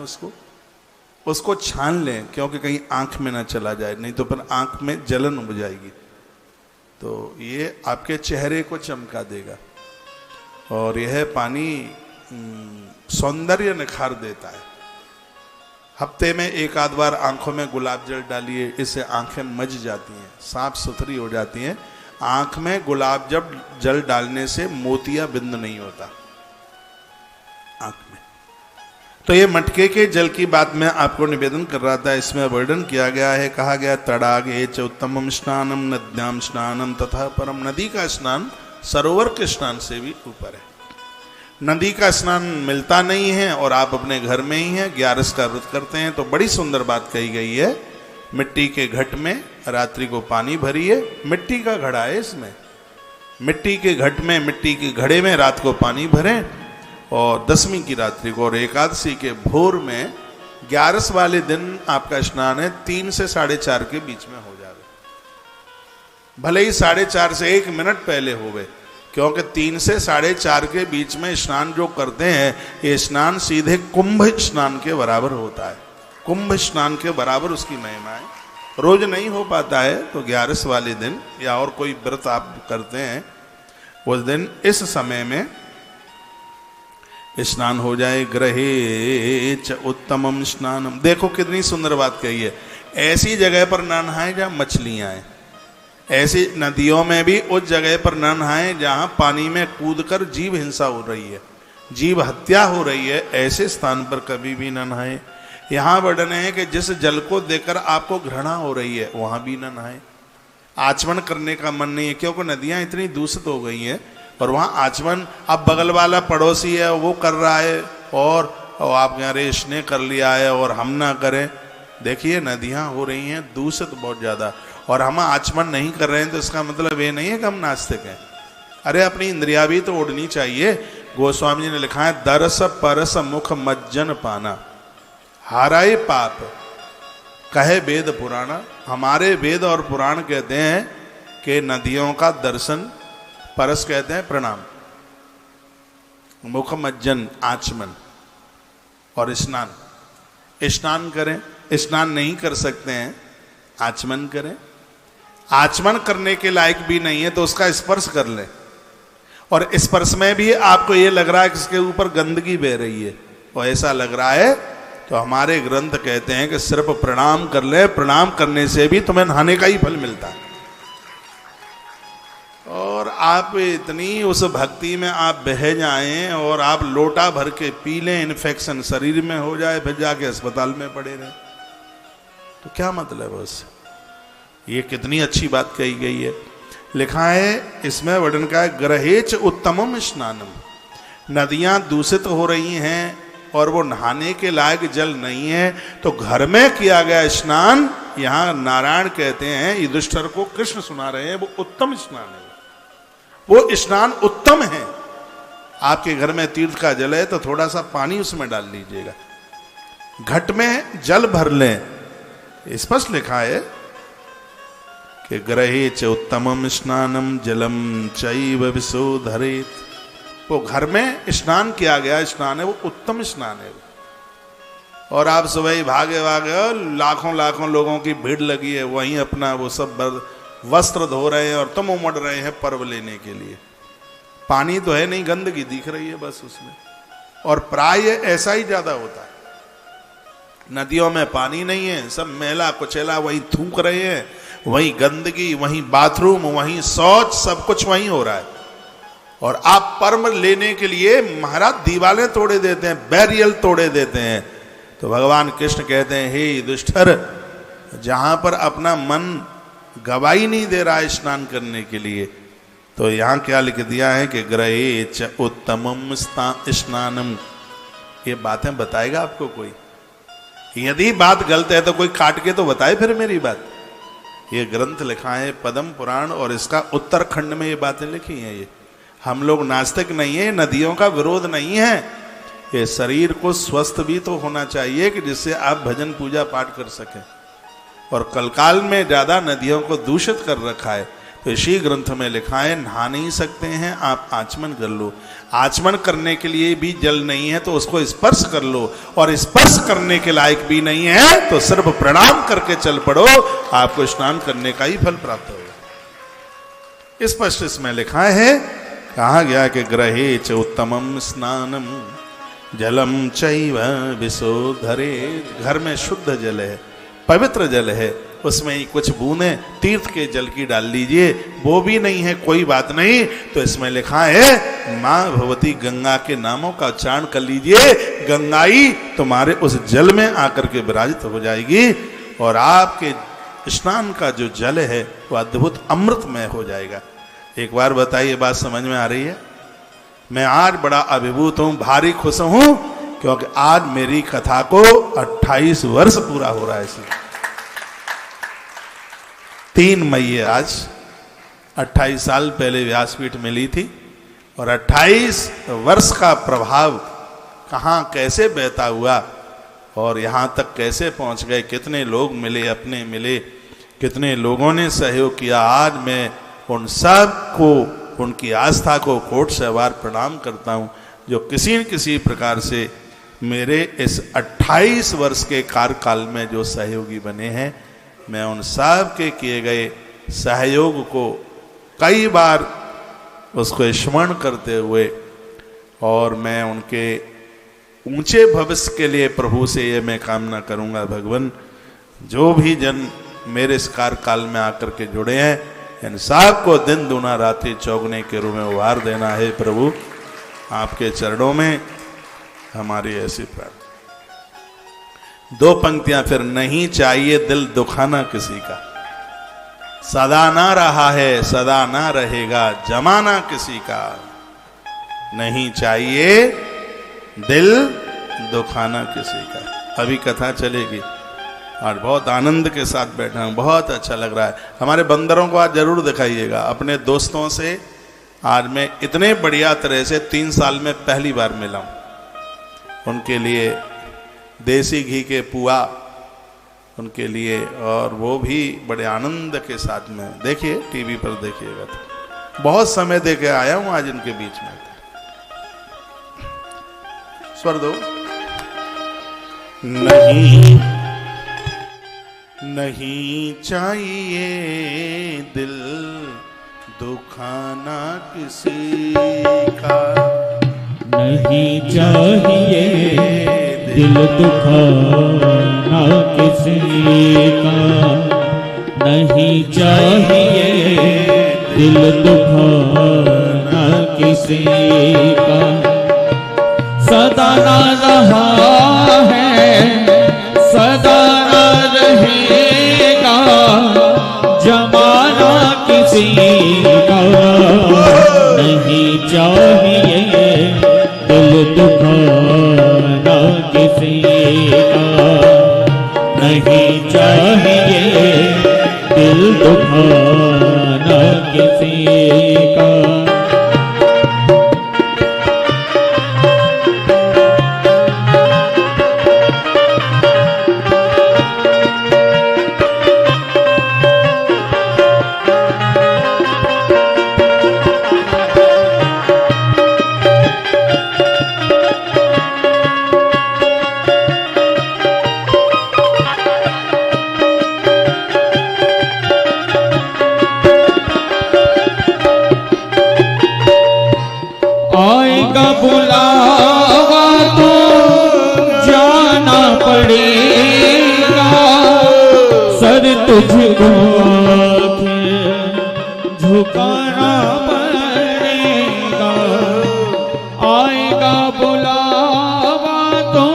उसको छान लें क्योंकि कहीं आंख में ना चला जाए, नहीं तो फिर आंख में जलन हो जाएगी। तो ये आपके चेहरे को चमका देगा और यह पानी सौंदर्य निखार देता है। हफ्ते में 1 आध बार आंखों में गुलाब जल डालिए, इससे आंखें मज जाती हैं, साफ सुथरी हो जाती हैं। आंख में गुलाब जल डालने से मोतिया बिंद नहीं होता आंख में। तो ये मटके के जल की बात मैं आपको निवेदन कर रहा था। इसमें वर्णन किया गया है, कहा गया तड़ागे च उत्तमम स्नानम नद्याम स्नानम तथा परम। नदी का स्नान सरोवर के स्नान से भी ऊपर है। नदी का स्नान मिलता नहीं है और आप अपने घर में ही हैं, 11 का व्रत करते हैं तो बड़ी सुंदर बात कही गई है। मिट्टी के घट में रात्रि को पानी भरिए, मिट्टी का घड़ा है इसमें, मिट्टी के घट में, मिट्टी के घड़े में रात को पानी भरें और दसवीं की रात्रि को और एकादशी के भोर में 11 वाले दिन आपका स्नान है 3 से 4:30 के बीच में हो जाए। भले ही 4:30 से 1 मिनट पहले हो गए, क्योंकि 3 से 4:30 के बीच में स्नान जो करते हैं ये स्नान सीधे कुंभ स्नान के बराबर होता है। कुंभ स्नान के बराबर उसकी महिमा है। रोज नहीं हो पाता है तो 11 वाले दिन या और कोई व्रत आप करते हैं उस दिन इस समय में स्नान हो जाए। ग्रहे च उत्तमम स्नानम। देखो कितनी सुंदर बात कही है। ऐसी जगह पर ना नहाए जहाँ मछलियां हैं, ऐसी नदियों में भी उस जगह पर न नहाएं जहां पानी में कूदकर जीव हिंसा हो रही है, जीव हत्या हो रही है, ऐसे स्थान पर कभी भी न नहाएं। यहाँ वर्णन है कि जिस जल को देखकर आपको घृणा हो रही है वहां भी न नहाएं। आचमन करने का मन नहीं है क्योंकि नदियां इतनी दूषित हो गई हैं और वहां आचमन, अब बगल वाला पड़ोसी है वो कर रहा है और आप कह रहे इसने कर लिया है और हम ना करें। देखिए नदियां हो रही हैं दूषित बहुत ज्यादा और हम आचमन नहीं कर रहे हैं तो इसका मतलब ये नहीं है कि हम नास्तिक हैं। अरे अपनी इंद्रिया भी तो उड़नी चाहिए। गोस्वामी जी ने लिखा है दरस परस मुख मज्जन पाना हाराए पाप कहे वेद पुराना। हमारे वेद और पुराण कहते हैं कि नदियों का दर्शन, परस कहते हैं प्रणाम, मुख मज्जन आचमन और स्नान। स्नान करें, स्नान नहीं कर सकते हैं आचमन करें। आचमन करने के लायक भी नहीं है तो उसका स्पर्श कर लें और स्पर्श में भी आपको ये लग रहा है कि इसके ऊपर गंदगी बह रही है और ऐसा लग रहा है तो हमारे ग्रंथ कहते हैं कि सिर्फ प्रणाम कर ले। प्रणाम करने से भी तुम्हें नहाने का ही फल मिलता है। और आप इतनी उस भक्ति में आप बह जाएं और आप लोटा भर के पी लें, इन्फेक्शन शरीर में हो जाए, फिर जाके अस्पताल में पड़े रहें तो क्या मतलब है उससे। ये कितनी अच्छी बात कही गई है। लिखा है इसमें वर्णन का है ग्रहेच उत्तमम स्नानम। नदियां दूषित हो रही हैं और वो नहाने के लायक जल नहीं है तो घर में किया गया स्नान, यहाँ नारायण कहते हैं युधिष्ठिर को कृष्ण सुना रहे हैं, वो उत्तम स्नान है, वो स्नान उत्तम है। आपके घर में तीर्थ का जल है तो थोड़ा सा पानी उसमें डाल लीजिएगा, घट में जल भर लें, स्पष्ट लिखा है कि ग्रहे च उत्तमम स्नानम जलम चैव विशोधरेत। वो घर में स्नान किया गया स्नान है, वो उत्तम स्नान है। और आप सुबह भागे भागे लाखों लाखों लोगों की भीड़ लगी है, वहीं अपना वो सब वस्त्र धो रहे हैं और तुम उमड़ रहे हैं पर्व लेने के लिए। पानी तो है नहीं, गंदगी दिख रही है बस उसमें। और प्राय ऐसा ही ज्यादा होता है, नदियों में पानी नहीं है, सब मैला कुचैला वहीं थूक रहे हैं, वहीं गंदगी, वहीं बाथरूम, वहीं शौच, सब कुछ वहीं हो रहा है। और आप पर्व लेने के लिए महाराज दीवारें तोड़े देते हैं, बैरियल तोड़े देते हैं। तो भगवान कृष्ण कहते हैं, हे दुष्टर, जहां पर अपना मन गवाही नहीं दे रहा है स्नान करने के लिए, तो यहां क्या लिख दिया है कि ग्रहे च उत्तमम स्नानम। ये बातें बताएगा आपको कोई? यदि बात गलत है तो कोई काट के तो बताए फिर मेरी बात। ये ग्रंथ लिखा है पद्म पुराण, और इसका उत्तरखंड में ये बातें लिखी हैं। ये हम लोग नास्तिक नहीं है, नदियों का विरोध नहीं है। ये शरीर को स्वस्थ भी तो होना चाहिए कि जिससे आप भजन पूजा पाठ कर सकें। और कलकाल में ज्यादा नदियों को दूषित कर रखा है। तो इसी ग्रंथ में लिखा है, नहा नहीं सकते हैं आप, आचमन कर लो। आचमन करने के लिए भी जल नहीं है तो उसको स्पर्श कर लो, और स्पर्श करने के लायक भी नहीं है तो सिर्फ प्रणाम करके चल पड़ो, आपको स्नान करने का ही फल प्राप्त होगा। स्पष्ट इसमें लिखा है, कहा गया कि ग्रहे च उत्तमम स्नानम जलम चैव विशोधरे। घर में शुद्ध जल है, पवित्र जल है, उसमें ही कुछ बूंदें तीर्थ के जल की डाल लीजिए, वो भी नहीं है कोई बात नहीं। तो इसमें लिखा है, माँ भगवती गंगा के नामों का उच्चारण कर लीजिए, गंगाई तुम्हारे उस जल में आकर के विराजित हो जाएगी, और आपके स्नान का जो जल है वो अद्भुत अमृतमय हो जाएगा। एक बार बताइए, बात समझ में आ रही है? मैं आज बड़ा अभिभूत हूं, भारी खुश हूं, क्योंकि आज मेरी कथा को 28 वर्ष पूरा हो रहा है। इसलिए 3 मई है आज। 28 साल पहले व्यासपीठ मिली थी, और 28 वर्ष का प्रभाव कहाँ कैसे बहता हुआ और यहाँ तक कैसे पहुँच गए, कितने लोग मिले, अपने मिले, कितने लोगों ने सहयोग किया। आज मैं उन सब को, उनकी आस्था को कोट से बार प्रणाम करता हूँ, जो किसी न किसी प्रकार से मेरे इस 28 वर्ष के कार्यकाल में जो सहयोगी बने हैं। मैं उन सब के किए गए सहयोग को कई बार उसको स्मरण करते हुए, और मैं उनके ऊंचे भविष्य के लिए प्रभु से ये मैं कामना करूंगा, भगवान जो भी जन मेरे इस कार्यकाल में आकर के जुड़े हैं, इन सब को दिन दुना रात्रि चौगने के रूप में उभार देना है प्रभु। आपके चरणों में हमारी ऐसी प्रार्थना। 2 पंक्तियां फिर। नहीं चाहिए दिल दुखाना किसी का, सदा ना रहा है सदा ना रहेगा जमाना किसी का। नहीं चाहिए दिल दुखाना किसी का। अभी कथा चलेगी। आज बहुत आनंद के साथ बैठा हूँ, बहुत अच्छा लग रहा है। हमारे बंदरों को आज जरूर दिखाइएगा। अपने दोस्तों से आज मैं इतने बढ़िया तरह से 3 साल में पहली बार मिला हूँ। उनके लिए देसी घी के पुआ उनके लिए, और वो भी बड़े आनंद के साथ में। देखिए टीवी पर देखिएगा, तो बहुत समय दे के आया हूँ आज इनके बीच में। स्वर दो। नहीं चाहिए दिल दुखाना किसी का, नहीं चाहिए दिल दुखाना किसी का, नहीं चाहिए दिल दुखाना किसी का। सदा ना रहा है सदा ना रहेगा जमाना किसी का। नहीं चाहिए दिल दुखाना किसी का, नहीं चाहिए दिल दुखाना किसी का। आएगा बुलावा तो जाना पड़ेगा, सर तुझको झुकाना पड़ेगा। आएगा बुलावा तो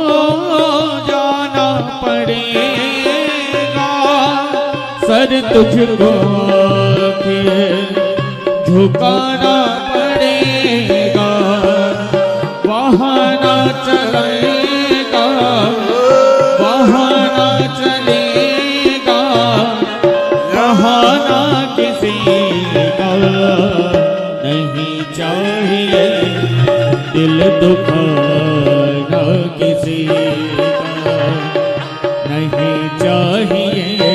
जाना पड़ेगा, सर तुझको झुकाना पड़ेगा। वहाँ ना चलेगा, वहाँ ना चलेगा, यहाँ ना किसी का नहीं चाहिए दिल दुखाना, किसी का नहीं चाहिए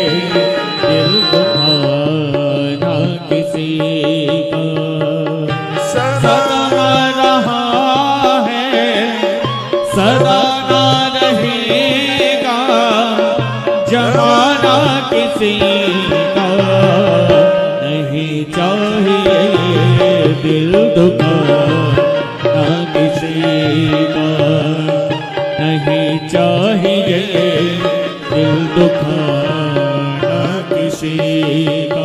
दिल दुखाना किसी का। सदा रहा है सदा ना रहेगा, जमाना किसी का नहीं चाहिए दिल दुखाना, किसी का नहीं चाहिए दिल दुखाना किसी का।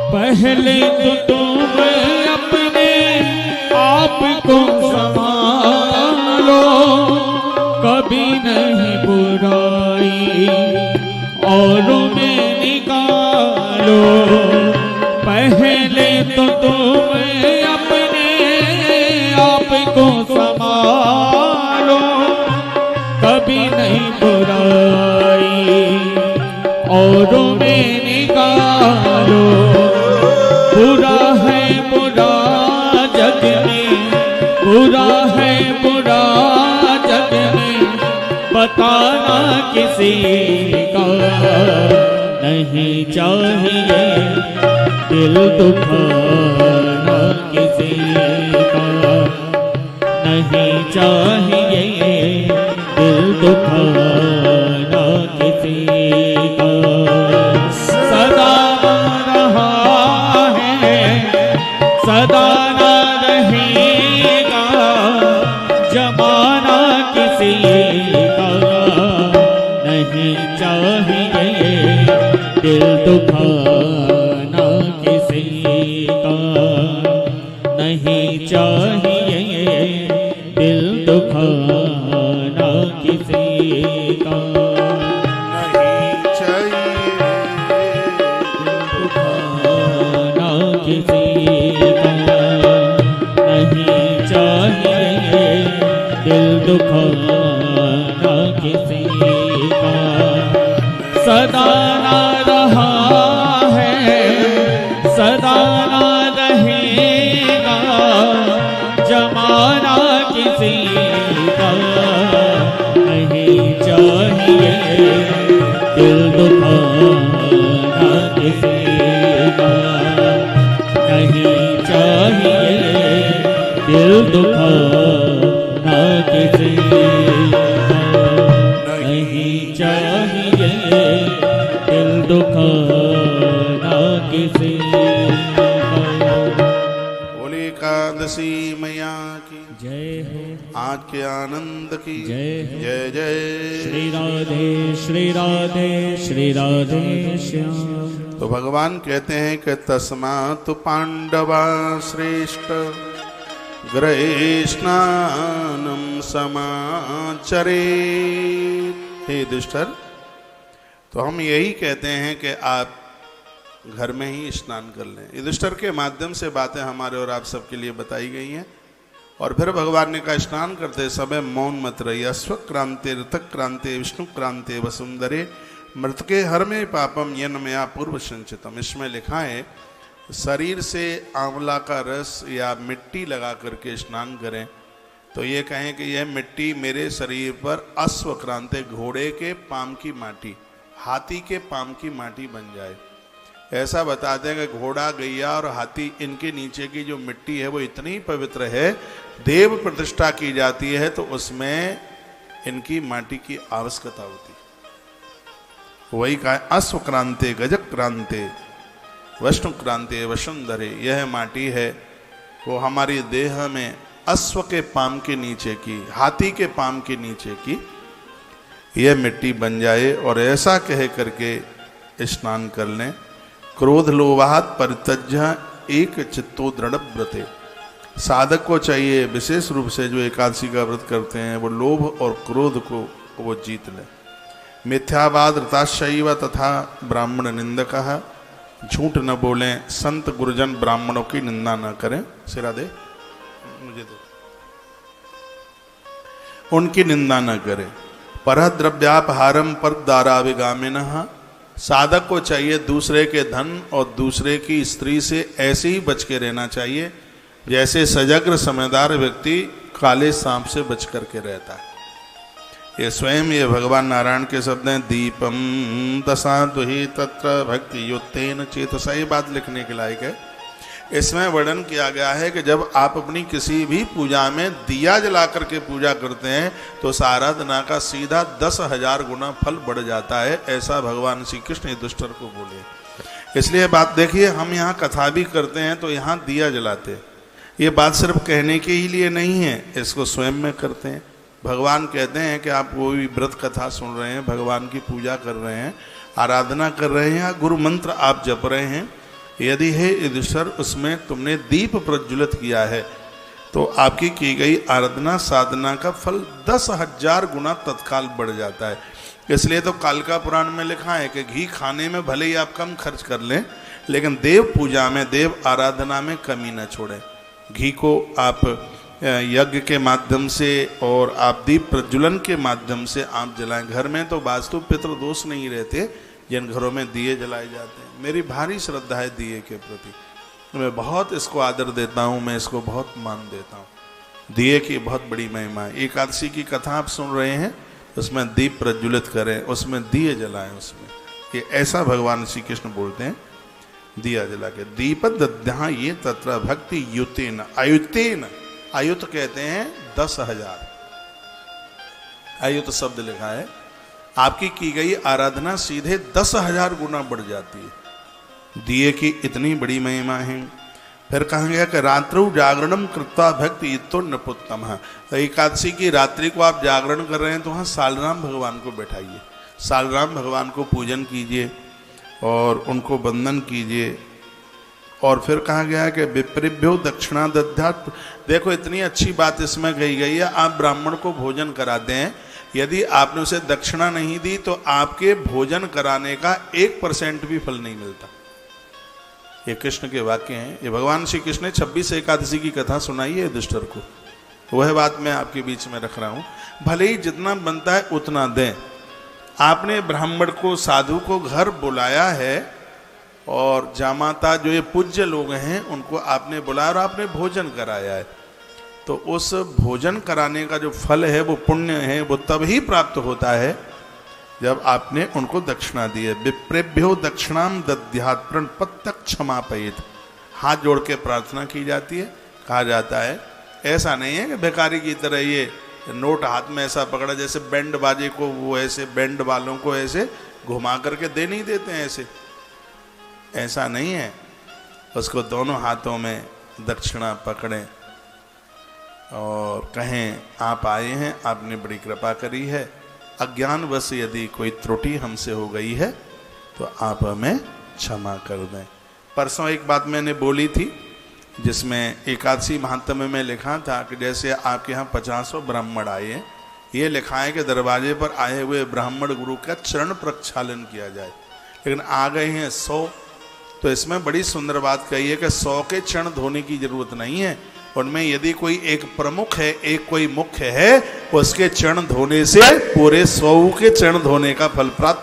पहले तो तुम अपने आप को संभालो, कभी नहीं बुराई औरों में निकालो। पहले तो तुम अपने आप को संभालो, कभी नहीं बुराई औरों में निकालो। बुरा है बुरा जग में, बुरा है बुरा जग में, बताना किसी का नहीं चाहिए दिल दुखाना, किसी का नहीं चाहिए दिल दुखाना किसी का। सदा रहा सदा ना रहेगा, जमाना किसी का नहीं चाहिए दिल दुखाना, किसी का नहीं चाहिए दिल दुखाना, किसी का नहीं चाहिए दुखाना किसी का, नहीं चाहिए दिल दुखाना किसी का। सदा ना रहा है सदा ना रहेगा, जमाना किसी का नहीं चाहिए दिल दुखाना, किसी का नहीं चाहिए दिल दुखाना, किसी का नहीं चाहिए दिल दुखाना, किसी का। बोले एकादशी मैया की जय हो, आज के आनंद की जय जय जय। श्री राधे श्री राधे श्री राधे श्याम। तो भगवान कहते हैं कि तस्मात् पांडवा श्रेष्ठ गृहे स्नानं समाचरेत्। हे युधिष्ठिर, तो हम यही कहते हैं कि आप घर में ही स्नान कर लें। युधिष्ठिर के माध्यम से बातें हमारे और आप सबके लिए बताई गई हैं। और फिर भगवान ने कहा स्नान करते समय मौन मत रहिए। स्वक्रांते ऋतक क्रांते विष्णु क्रांते वसुंधरे मृतके हर में पापम यन मया पूर्व संचितम। इसमें लिखा है शरीर से आंवला का रस या मिट्टी लगा करके स्नान करें तो ये कहें कि यह मिट्टी मेरे शरीर पर अश्वक्रांति, घोड़े के पाम की माटी, हाथी के पाम की माटी बन जाए। ऐसा बताते हैं कि घोड़ा, गैया और हाथी, इनके नीचे की जो मिट्टी है वो इतनी पवित्र है, देव प्रतिष्ठा की जाती है तो उसमें इनकी माटी की आवश्यकता होती है। वही कहा अश्वक्रांति, गजक क्रांति, वैष्णु क्रांति, वसुंधरे, यह माटी है वो हमारी देह में अश्व के पाम के नीचे की, हाथी के पाम के नीचे की यह मिट्टी बन जाए और ऐसा कह करके स्नान कर लें। क्रोध लोभात परित्यज्य एक चित्तो दृढ़ व्रते। साधक को चाहिए विशेष रूप से जो एकादशी का व्रत करते हैं वो लोभ और क्रोध को वो जीत ले। मिथ्यावाद ऋताशैव तथा ब्राह्मण निंदकः, झूठ न बोलें, संत गुरुजन ब्राह्मणों की निंदा न करें। सिरा दे मुझे दे, उनकी निंदा न करें। पर द्रव्यापहारम पर दाराविगामिनः, साधक को चाहिए दूसरे के धन और दूसरे की स्त्री से ऐसे ही बच के रहना चाहिए जैसे सजग्र समझदार व्यक्ति काले सांप से बच करके रहता है। ये स्वयं ये भगवान नारायण के शब्द हैं। दीपम दशा दुहि तत्र भक्ति युक्तेन चेतसा, ये बात लिखने के लायक है। इसमें वर्णन किया गया है कि जब आप अपनी किसी भी पूजा में दिया जला करके पूजा करते हैं तो आराधना का सीधा 10,000 गुना फल बढ़ जाता है, ऐसा भगवान श्री कृष्ण युधिष्ठिर को बोले। इसलिए बात देखिए, हम यहाँ कथा भी करते हैं तो यहाँ दिया जलाते हैं। ये बात सिर्फ कहने के ही लिए नहीं है, इसको स्वयं में करते हैं। भगवान कहते हैं कि आप कोई व्रत कथा सुन रहे हैं, भगवान की पूजा कर रहे हैं, आराधना कर रहे हैं या गुरु मंत्र आप जप रहे हैं, यदि है युधिष्ठिर उसमें तुमने दीप प्रज्वलित किया है तो आपकी की गई आराधना साधना का फल 10,000 गुना तत्काल बढ़ जाता है। इसलिए तो कालिका पुराण में लिखा है कि घी खाने में भले ही आप कम खर्च कर लें लेकिन देव पूजा में, देव आराधना में कमी न छोड़ें। घी को आप यज्ञ के माध्यम से और आप दीप प्रज्वलन के माध्यम से आप जलाएं। घर में तो वास्तु पितृ दोष नहीं रहते जिन घरों में दिए जलाए जाते हैं। मेरी भारी श्रद्धा है दिए के प्रति, मैं बहुत इसको आदर देता हूँ, मैं इसको बहुत मान देता हूँ। दिए की बहुत बड़ी महिमा है। एकादशी की कथा आप सुन रहे हैं, उसमें दीप प्रज्वलित करें, उसमें दिए जलाएं। उसमें ये ऐसा भगवान श्री कृष्ण बोलते हैं, दिया जला के। दीप दद्या ये तत्र भक्ति युतेन आयुतेन, आयुत कहते हैं 10,000, आयुत शब्द लिखा है। आपकी की गई आराधना सीधे 10,000 गुना बढ़ जाती है। दिए की इतनी बड़ी महिमा है। फिर कहा गया कि रात्रौ जागरणम कृत्वा भक्ति इतो नपुत्तम। एकादशी की रात्रि को आप जागरण कर रहे हैं तो वहाँ सालराम भगवान को बैठाइए, सालराम भगवान को पूजन कीजिए और उनको वंदन कीजिए। और फिर कहा गया है कि विप्रेभ्यो दक्षिणा दद्यात्। देखो इतनी अच्छी बात इसमें कही गई है, आप ब्राह्मण को भोजन कराते हैं, यदि आपने उसे दक्षिणा नहीं दी तो आपके भोजन कराने का 1% भी फल नहीं मिलता। ये कृष्ण के वाक्य हैं। ये भगवान श्री कृष्ण ने 26 एकादशी की कथा सुनाई है युधिष्ठिर को, वह बात मैं आपके बीच में रख रहा हूँ। भले ही जितना बनता है उतना दें। आपने ब्राह्मण को, साधु को घर बुलाया है और जामाता जो ये पूज्य लोग हैं उनको आपने बुलाया और आपने भोजन कराया है, तो उस भोजन कराने का जो फल है वो पुण्य है, वो तब ही प्राप्त होता है जब आपने उनको दक्षिणा दी है। विप्रेभ्यो दक्षिणाम दद्यात् प्रणपत्य क्षमापयेत। हाथ जोड़ के प्रार्थना की जाती है, कहा जाता है। ऐसा नहीं है कि भिखारी की तरह ये नोट हाथ में ऐसा पकड़ा, जैसे बैंड बाजे को वो ऐसे बैंड वालों को ऐसे घुमा करके दे नहीं देते हैं, ऐसा नहीं है। उसको दोनों हाथों में दक्षिणा पकड़ें और कहें आप आए हैं, आपने बड़ी कृपा करी है, अज्ञानवश यदि कोई त्रुटि हमसे हो गई है तो आप हमें क्षमा कर दें। परसों एक बात मैंने बोली थी जिसमें एकादशी महात्म्य में लिखा था कि जैसे आपके यहाँ 50 ब्राह्मण आए हैं, ये लिखा है कि दरवाजे पर आए हुए ब्राह्मण गुरु का चरण प्रक्षालन किया जाए, लेकिन आ गए हैं 100। तो इसमें बड़ी सुंदर बात कही है कि 100 के चरण धोने की जरूरत नहीं है, उनमें यदि कोई एक प्रमुख है, एक कोई मुख्य है, उसके चरण धोने से पूरे 100 के चरण धोने का फल प्राप्त